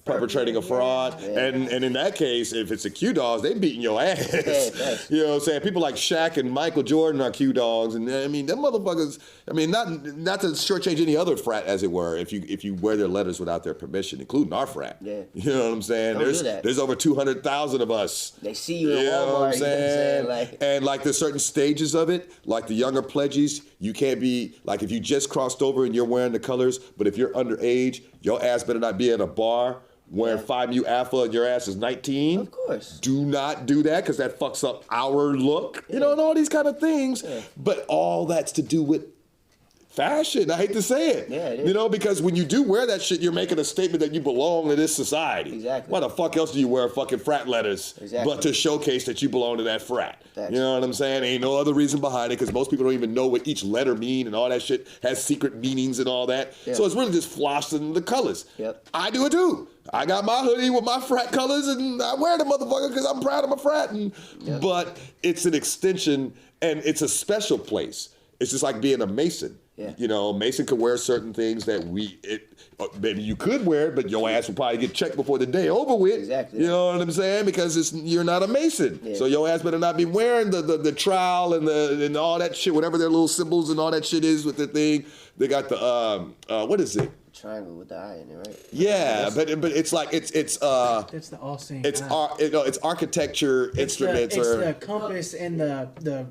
Perpetrating A fraud. Yeah. And in that case, if it's a Q dogs, they beating your ass. thanks. You know what I'm saying? People like Shaq and Michael Jordan are Q dogs, and I mean them motherfuckers. I mean, not to shortchange any other frat, as it were, if you wear their letters without their permission, including our frat. Yeah. You know what I'm saying? Don't do that. There's over 200,000 of us. They see you in You know Walmart. what I'm saying? Like, And like there's certain stages of it, like the younger pledges, you can't be, like if you just crossed over and you're wearing the colors, but if you're underage, your ass better not be at a bar wearing 5 Alpha and your ass is 19. Of course. Do not do that because that fucks up our look. You know, and all these kind of things. Yeah. But all that's to do with fashion. I hate to say it. Yeah, it is. You know, because when you do wear that shit, you're making a statement that you belong to this society. Exactly. Why the fuck else do you wear fucking frat letters? Exactly. But to showcase that you belong to that frat. Facts. You know what I'm saying? Ain't no other reason behind it because most people don't even know what each letter mean and all that shit has secret meanings and all that. Yeah. So it's really just flossing the colors. Yep. I do it too. I got my hoodie with my frat colors and I wear the motherfucker because I'm proud of my frat. But it's an extension and it's a special place. It's just like being a Mason. Yeah. You know, Mason could wear certain things that maybe you could wear, but your ass will probably get checked before the day over with. Exactly. You know what I'm saying? Because you're not a Mason, Yeah. so your ass better not be wearing the trowel and all that shit, whatever their little symbols and all that shit is with the thing. They got the what is it? Triangle with the eye in it, right? Yeah, but it's like it's That's the all-seeing it's eye. it's architecture instruments It's or the compass and the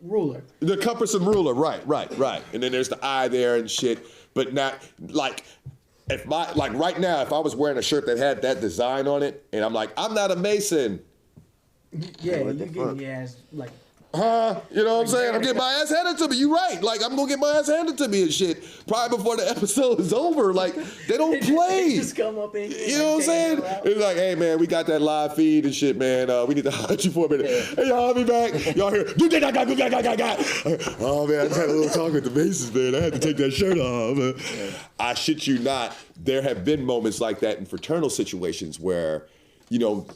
ruler. the compass and ruler, right. And then there's the eye there and shit. But not like right now, if I was wearing a shirt that had that design on it, and I'm like, I'm not a Mason. Yeah, What you the get fuck? your ass like. You know what I'm saying? I'm getting my ass handed to me. You right. Like, I'm going to get my ass handed to me and shit. Probably before the episode is over. Like, they don't play. Just come up in. You know what I'm saying? It's like, hey, man, we got that live feed and shit, man. We need to hide you for a minute. Hey, y'all, I'll be back. Y'all here. Oh, man, I just had a little talk with the Masons, man. I had to take that shirt off. I shit you not. There have been moments like that in fraternal situations where, you know,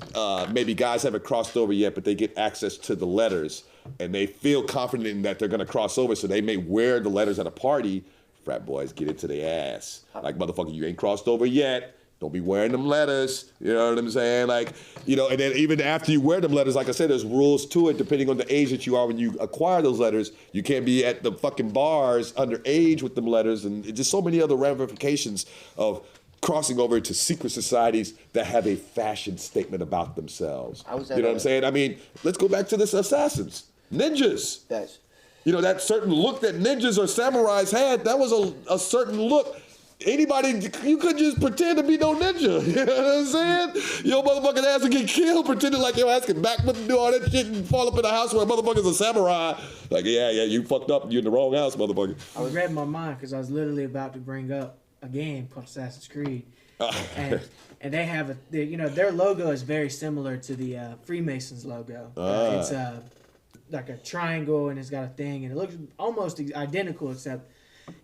maybe guys haven't crossed over yet, but they get access to the letters and they feel confident in that they're going to cross over, so they may wear the letters at a party. Frat boys get into their ass. Like, motherfucker, you ain't crossed over yet. Don't be wearing them letters. You know what I'm saying? Like, you know, and then even after you wear them letters, like I said, there's rules to it depending on the age that you are when you acquire those letters. You can't be at the fucking bars underage with them letters, and just so many other ramifications of crossing over into secret societies that have a fashion statement about themselves. You know what I'm saying? I mean, let's go back to this assassins. Ninjas. That's You know, that certain look that ninjas or samurais had, that was a certain look. Anybody, you couldn't just pretend to be no ninja. You know what I'm saying? Your motherfucking ass would get killed pretending like your ass can backflip and do all that shit and fall up in a house where a motherfucker's a samurai. Like, yeah, you fucked up. You're in the wrong house, motherfucker. I was reading my mind because I was literally about to bring up a game called Assassin's Creed, and they have their logo is very similar to the Freemasons logo. It's like a triangle and it's got a thing and it looks almost identical except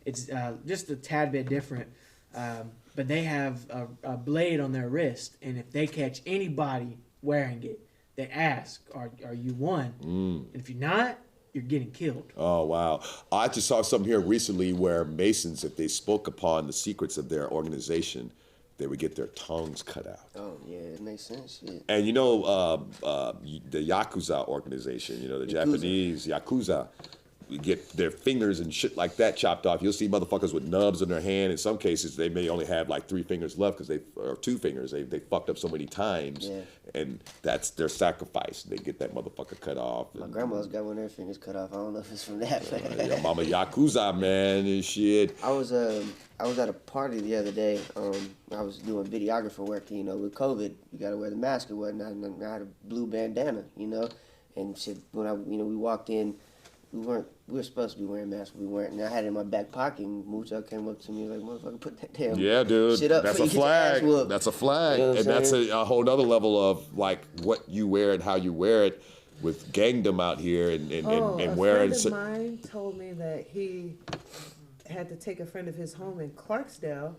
it's just a tad bit different. But they have a blade on their wrist, and if they catch anybody wearing it, they ask, "Are you one?" And if you're not, you're getting killed. Oh, wow. I just saw something here recently where Masons, if they spoke upon the secrets of their organization, they would get their tongues cut out. Oh, yeah, it makes sense. Yeah. And you know, the Yakuza organization, you know, the Japanese Yakuza, get their fingers and shit like that chopped off. You'll see motherfuckers with nubs in their hand. In some cases, they may only have like 3 fingers left because or 2 fingers. They fucked up so many times, and that's their sacrifice. They get that motherfucker cut off. My grandma's got one of her fingers cut off. I don't know if it's from that. Your mama Yakuza, man, and shit. I was at a party the other day. I was doing videographer work. You know, with COVID, you got to wear the mask and whatnot. And I had a blue bandana, you know, and shit. When we walked in. We were supposed to be wearing masks, but we weren't. And I had it in my back pocket, and Mucho came up to me like, motherfucker, put that damn shit up. That's a flag. That's a flag. You know and that's a whole nother level of like what you wear and how you wear it with gangdom out here and wearing. A friend of mine told me that he had to take a friend of his home in Clarksdale,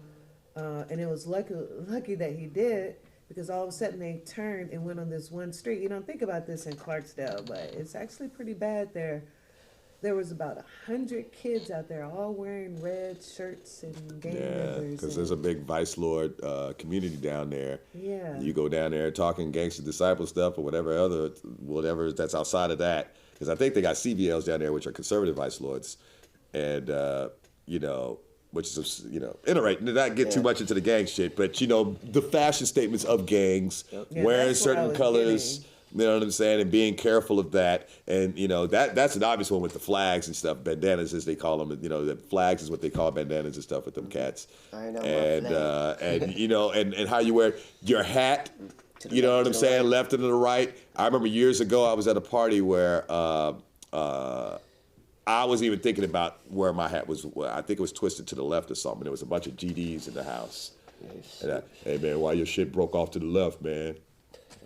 and it was lucky that he did, because all of a sudden they turned and went on this one street. You don't think about this in Clarksdale, but it's actually pretty bad there. There was about 100 kids out there, all wearing red shirts and gang members. Yeah, because there's a big Vice Lord community down there. Yeah. You go down there talking gangster disciple stuff or whatever that's outside of that. Because I think they got CVLs down there, which are conservative Vice Lords, and which is interesting. Not get too much into the gang shit, but the fashion statements of gangs, wearing certain colors. You know what I'm saying? And being careful of that. And, you know, that's an obvious one with the flags and stuff. Bandanas, as they call them. You know, the flags is what they call bandanas and stuff with them cats. I know And you know, and how you wear your hat. You know what I'm saying? Right. Left and to the right. I remember years ago I was at a party where I was even thinking about where my hat was. I think it was twisted to the left or something. There was a bunch of GDs in the house. Yes. And hey, man, why your shit broke off to the left, man?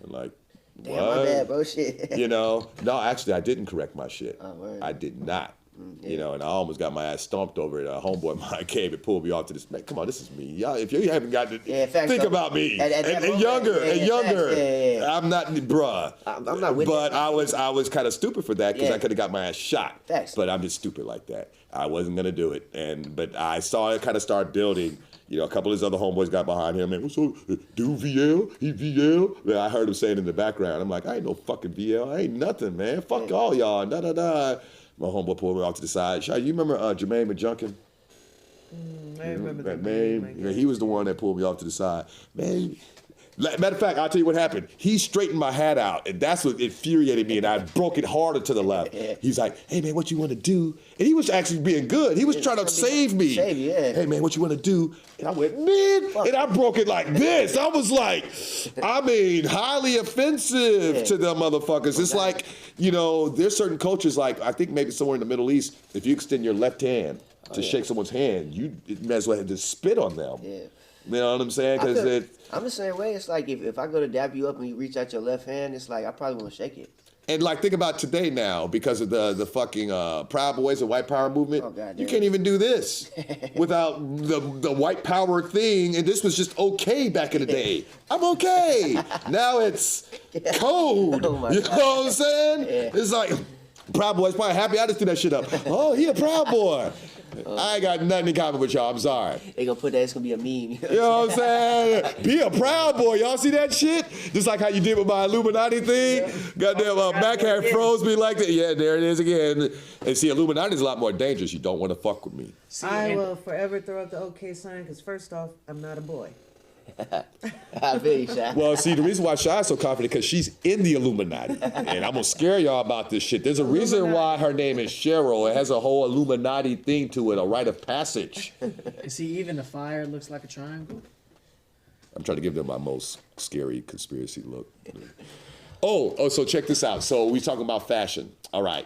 I'm like, what? Damn, my bad, bro. Shit. You know? No, actually, I didn't correct my shit. Oh, word. I did not. Yeah. You know, and I almost got my ass stomped over it. A homeboy of mine came and pulled me off to this. Man, come on, this is me. Y'all, if you haven't got to think about me, and younger, I'm not, bruh. I'm not with But it. I was kind of stupid for that because Yeah. I could have got my ass shot. Facts. But I'm just stupid like that. I wasn't gonna do it, but I saw it kind of start building. You know, a couple of his other homeboys got behind him, and what's so do VL? He VL? And I heard him saying in the background, I'm like, I ain't no fucking VL. I ain't nothing, man. Fuck all y'all. Da da da. My homeboy pulled me off to the side. Shy, you remember Jermaine McJunkin? I remember that name. Yeah, he was the one that pulled me off to the side. Man, matter of fact, I'll tell you what happened. He straightened my hat out, and that's what infuriated me, and I broke it harder to the left. He's like, hey, man, what you want to do? And he was actually being good. He was trying to save me. Save you, yeah. Hey, man, what you want to do? And I went, man, and I broke it like this. I was like, I mean, highly offensive to them motherfuckers. It's like, you know, there's certain cultures, like I think maybe somewhere in the Middle East, if you extend your left hand to shake someone's hand, you may as well have to spit on them. Yeah. You know what I'm saying? Because I'm the same way. It's like if I go to dap you up and you reach out your left hand, it's like I probably won't shake it. and like think about today now because of the fucking Proud Boys and White Power movement. Oh, God you damn. can't even do this without the white power thing. And this was just okay back in the day. I'm okay. Now it's code. Oh, my you God. know what I'm saying? Yeah. It's like Proud Boy's probably happy I just threw that shit up. Oh, he a Proud Boy. I ain't got nothing in common with y'all. I'm sorry. They gonna put that. It's gonna be a meme. You know what I'm saying? Be a Proud Boy. Y'all see that shit? Just like how you did with my Illuminati thing. Goddamn, Mac had froze me like that. Yeah, there it is again. And see, Illuminati is a lot more dangerous. You don't want to fuck with me. See, I and- will forever throw up the OK sign because first off, I'm not a boy. I feel you, Shy. Well, see, the reason why Shy's so confident because she's in the Illuminati. And I'm going to scare y'all about this shit. There's a reason why her name is Cheryl. It has a whole Illuminati thing to it, a rite of passage. And see, even the fire looks like a triangle. I'm trying to give them my most scary conspiracy look. Oh, so check this out. So we talking about fashion. All right.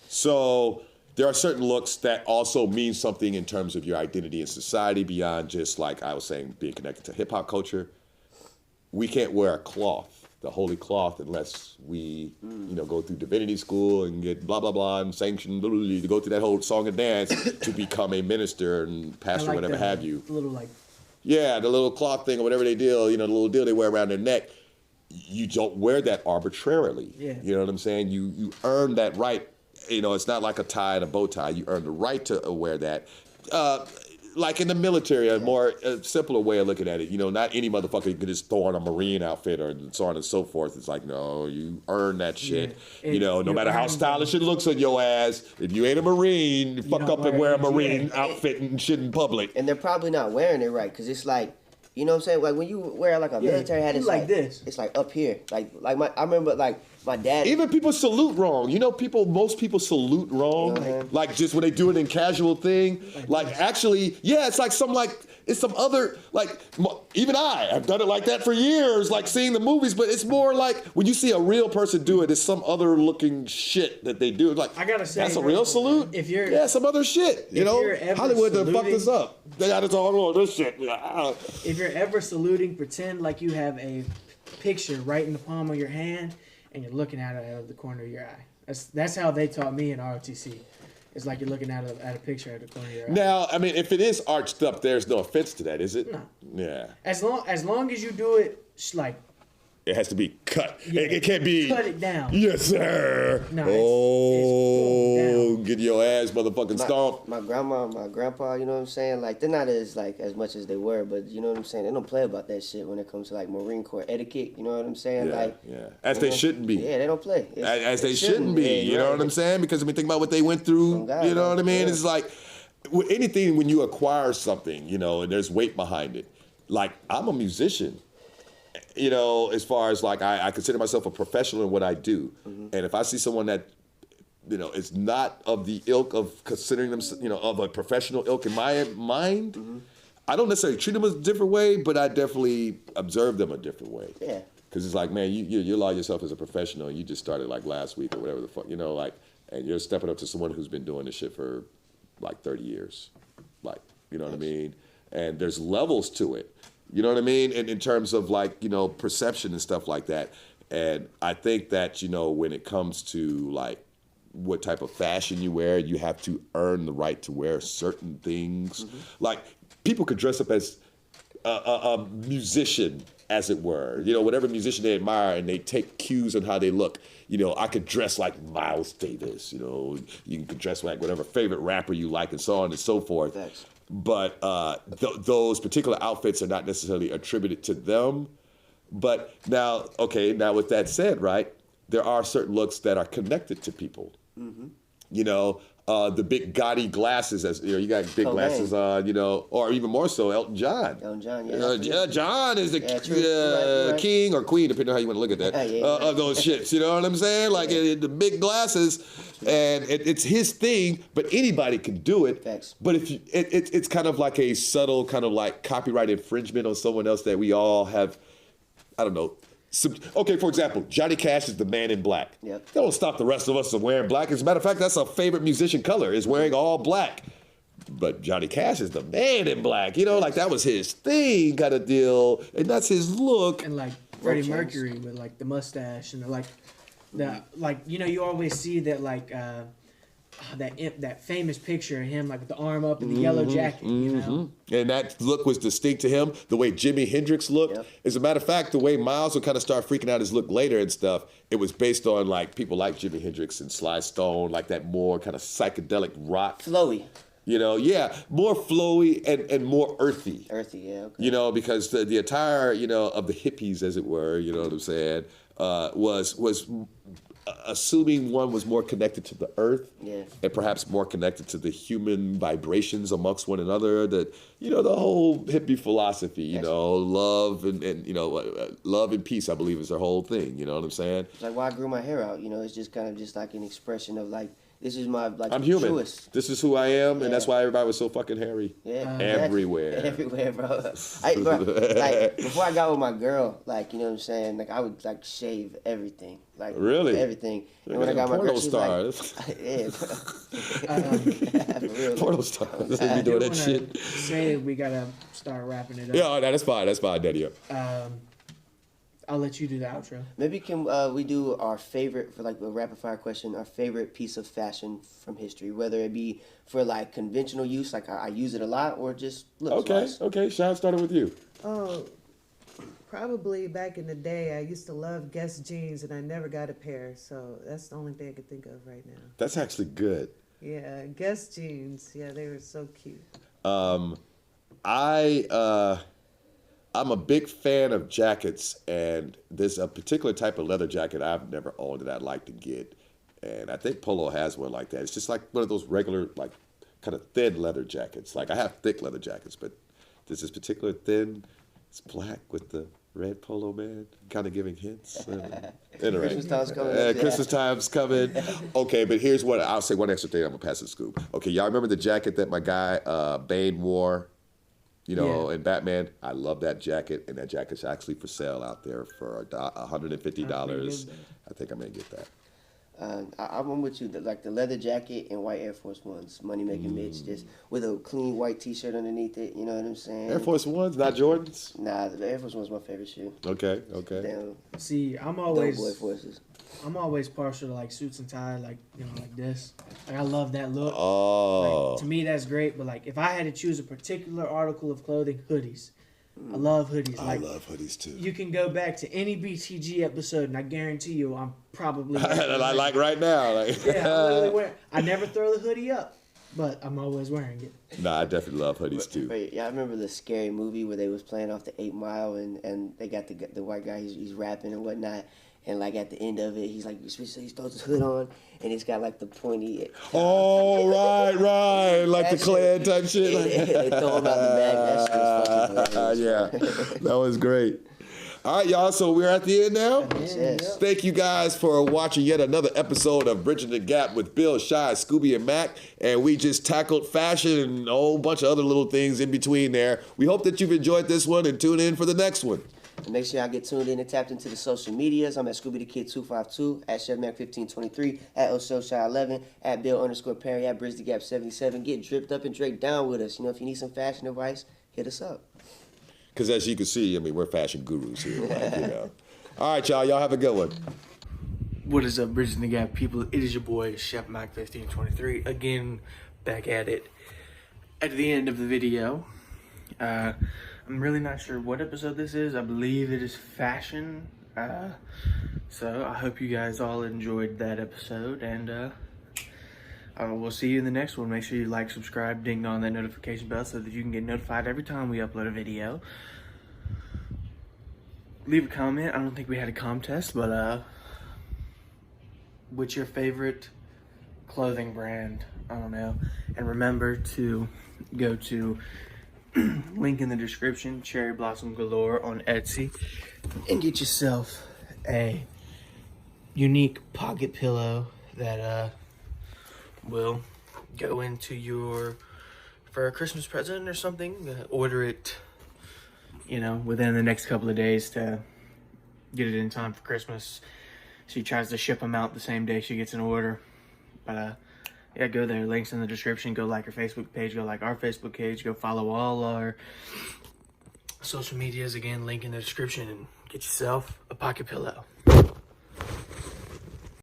So there are certain looks that also mean something in terms of your identity in society beyond just like I was saying, being connected to hip hop culture. We can't wear a cloth, the holy cloth, unless we, go through divinity school and get blah, blah, blah, and sanctioned to go through that whole song and dance to become a minister and pastor, like whatever have you. The little like. Yeah, the little cloth thing or whatever they deal, the little deal they wear around their neck. You don't wear that arbitrarily. Yeah. You know what I'm saying? You earn that right. It's not like a tie and a bow tie. You earn the right to wear that. Like in the military, a more simpler way of looking at it. Not any motherfucker can just throw on a Marine outfit or so on and so forth. It's like, no, you earn that shit. Yeah. No matter how stylish it looks on your ass, if you ain't a Marine, fuck don't up and wear wear a it. Marine Yeah. outfit and shit in public. And they're probably not wearing it right because it's like, you know what I'm saying? Like when you wear like a military hat, you it's like this. It's like up here. I remember like my dad. Even people salute wrong. Most people salute wrong. Yeah. Like just when they do it in casual thing. Like actually, yeah, it's like it's some other, even I've done it like that for years, like seeing the movies, but it's more like when you see a real person do it, it's some other looking shit that they do. Like, I gotta say, that's a real salute? if you're- yeah, some other shit, you're ever Hollywood done fucked saluting- us up. They got to talk about this shit. If you're ever saluting, pretend like you have a picture right in the palm of your hand and you're looking at it out of the corner of your eye. That's how they taught me in ROTC. It's like you're looking at a picture at the corner of your eye. Now, I mean, if it is arched up, there's no offense to that, is it? No. Yeah. As long as you do it like It has to be cut. Yeah, It can't be. cut it down. Yes, sir. No, oh, it's get your ass motherfucking stomped. My grandma, my grandpa, you know what I'm saying? Like they're not as much as they were, but you know what I'm saying? They don't play about that shit when it comes to like Marine Corps etiquette, you know what I'm saying? Yeah, like yeah. As they shouldn't be. Yeah, they don't play. As they shouldn't be. Yeah, You know right. what I'm saying? Because I mean, think about what they went through. Oh, God, you know what I mean? yeah. It's like with anything when you acquire something, and there's weight behind it. Like I'm a musician. you know, as far as like I consider myself a professional in what I do, and if I see someone that, you know, is not of the ilk of considering them, you know, of a professional ilk in my mind, I don't necessarily treat them a different way, but I definitely observe them a different way. Yeah. Because it's like, man, you allow yourself as a professional, and you just started like last week or whatever the fuck, you know, like, and you're stepping up to someone who's been doing this shit for like 30 years, like, you know what I mean? And there's levels to it, you know what I mean? And in terms of like, you know, perception and stuff like that. And I think that, you know, when it comes to like what type of fashion you wear, you have to earn the right to wear certain things. Like people could dress up as a musician, as it were, you know, whatever musician they admire, and they take cues on how they look. You know, I could dress like Miles Davis, you know, you can dress like whatever favorite rapper you like, and so on and so forth. Thanks. But those particular outfits are not necessarily attributed to them. But now, okay, now with that said, right, there are certain looks that are connected to people. You know, the big gaudy glasses, as you know, you got big glasses on, you know, or even more so, Elton John. Elton John, yeah. Yeah, John is the True. king or queen, depending on how you want to look at that, of those shits. You know what I'm saying? Like the big glasses, and it's his thing, but anybody can do it. Thanks. But if you, it's kind of like a subtle kind of like copyright infringement on someone else that we all have, I don't know. Okay, for example, Johnny Cash is the man in black. Yep. That don't stop the rest of us from wearing black. As a matter of fact, that's our favorite musician color, is wearing all black. But Johnny Cash is the man in black. You know, like that was his thing kind of deal. And that's his look. And like Freddie Mercury with like the mustache and like you know, you always see that like that famous picture of him like with the arm up in the yellow jacket, you know. And that look was distinct to him, the way Jimi Hendrix looked. Yep. As a matter of fact, the way Miles would kind of start freaking out his look later and stuff, it was based on like people like Jimi Hendrix and Sly Stone, like that more kind of psychedelic rock. Flowy. You know, yeah, more flowy and more earthy. Earthy, yeah. Okay. You know, because the attire, you know, of the hippies, as it were, you know what I'm saying, was assuming one was more connected to the earth, and perhaps more connected to the human vibrations amongst one another. That, you know, the whole hippie philosophy, you know, love and you know, love and peace, I believe, is their whole thing. You know what I'm saying? It's like why I grew my hair out. You know, it's just kind of just like an expression of like, this is my like. I'm human. Truest. This is who I am, and that's why everybody was so fucking hairy. Yeah, everywhere. Everywhere, bro. Bro. Like before I got with my girl, like, you know what I'm saying, like I would like shave everything, like really everything. And when I got my girl, she was like, yeah, for real. Porno stars. They be doing that shit. Say we gotta start wrapping it up. Yeah, no, that's fine. That's fine, Daddy. I'll let you do the outro. Maybe can we do our favorite, for like a rapid fire question, our favorite piece of fashion from history, whether it be for like conventional use, like I use it a lot, or just looks wise. Okay. Sean, started with you. Oh, probably back in the day, I used to love Guess jeans, and I never got a pair, so that's the only thing I could think of right now. That's actually good. Yeah, Guess jeans. Yeah, they were so cute. I'm a big fan of jackets, and there's a particular type of leather jacket I've never owned that I'd like to get. And I think Polo has one like that. It's just like one of those regular, like, kind of thin leather jackets. Like, I have thick leather jackets, but there's this particular thin, it's black with the red Polo man, kind of giving hints. Anyway. Christmas time's coming. Christmas time's coming. Okay, but here's what, I'll say one extra thing, I'm going to pass it to Scoop. Okay, y'all remember the jacket that my guy Bane wore? You know, and Batman, I love that jacket, and that jacket's actually for sale out there for $150. I think I'm gonna get that. I'm with you. Like the leather jacket and white Air Force Ones, money making bitch, just with a clean white T-shirt underneath it. You know what I'm saying? Air Force Ones, not Jordans. Nah, the Air Force One's my favorite shoe. Okay. Damn. See, I'm always partial to like suits and tie, like, you know, like this. Like I love that look. Oh. Like, to me, that's great. But like, if I had to choose a particular article of clothing, hoodies. I love hoodies. I love hoodies too. You can go back to any BTG episode, and I guarantee you, I'm probably. like right now, like. Yeah, I'm literally wearing. I never throw the hoodie up, but I'm always wearing it. Nah, I definitely love hoodies too. Yeah, I remember the Scary Movie where they was playing off the 8 Mile, and they got the white guy. He's rapping and whatnot. And like at the end of it, he's like, he throws his hood on, and it's got like the pointy. Oh, right, like the Klan type shit. They throw him out the bag. That shit was fucking hilarious. Yeah, that was great. All right, y'all. So we're at the end now. Yes. Thank you guys for watching yet another episode of Bridging the Gap with Bill, Shy, Scooby, and Mac. And we just tackled fashion and a whole bunch of other little things in between there. We hope that you've enjoyed this one and tune in for the next one. And make sure y'all get tuned in and tapped into the social medias. I'm at Scooby the Kid 252, at Chef Mac 1523, at Ososha11, at Bill_Perry, at Bridge the Gap 77. Get dripped up and draped down with us. You know, if you need some fashion advice, hit us up. Because as you can see, I mean, we're fashion gurus here. All right, y'all. Y'all have a good one. What is up, Bridging the Gap people? It is your boy, Chef Mac 1523. Again, back at it. At the end of the video, I'm really not sure what episode this is. I believe it is fashion. So I hope you guys all enjoyed that episode, and we'll see you in the next one. Make sure you like, subscribe, ding on that notification bell so that you can get notified every time we upload a video. Leave a comment. I don't think we had a contest, but what's your favorite clothing brand? I don't know. And remember to go to link in the description, Cherry Blossom Galore on Etsy, and get yourself a unique pocket pillow that will go into your, for a Christmas present or something. Order it, you know, within the next couple of days to get it in time for Christmas. She tries to ship them out the same day she gets an order. But yeah, go there. Links in the description. Go like our Facebook page. Go like our Facebook page. Go follow all our social medias. Again, link in the description, and get yourself a pocket pillow.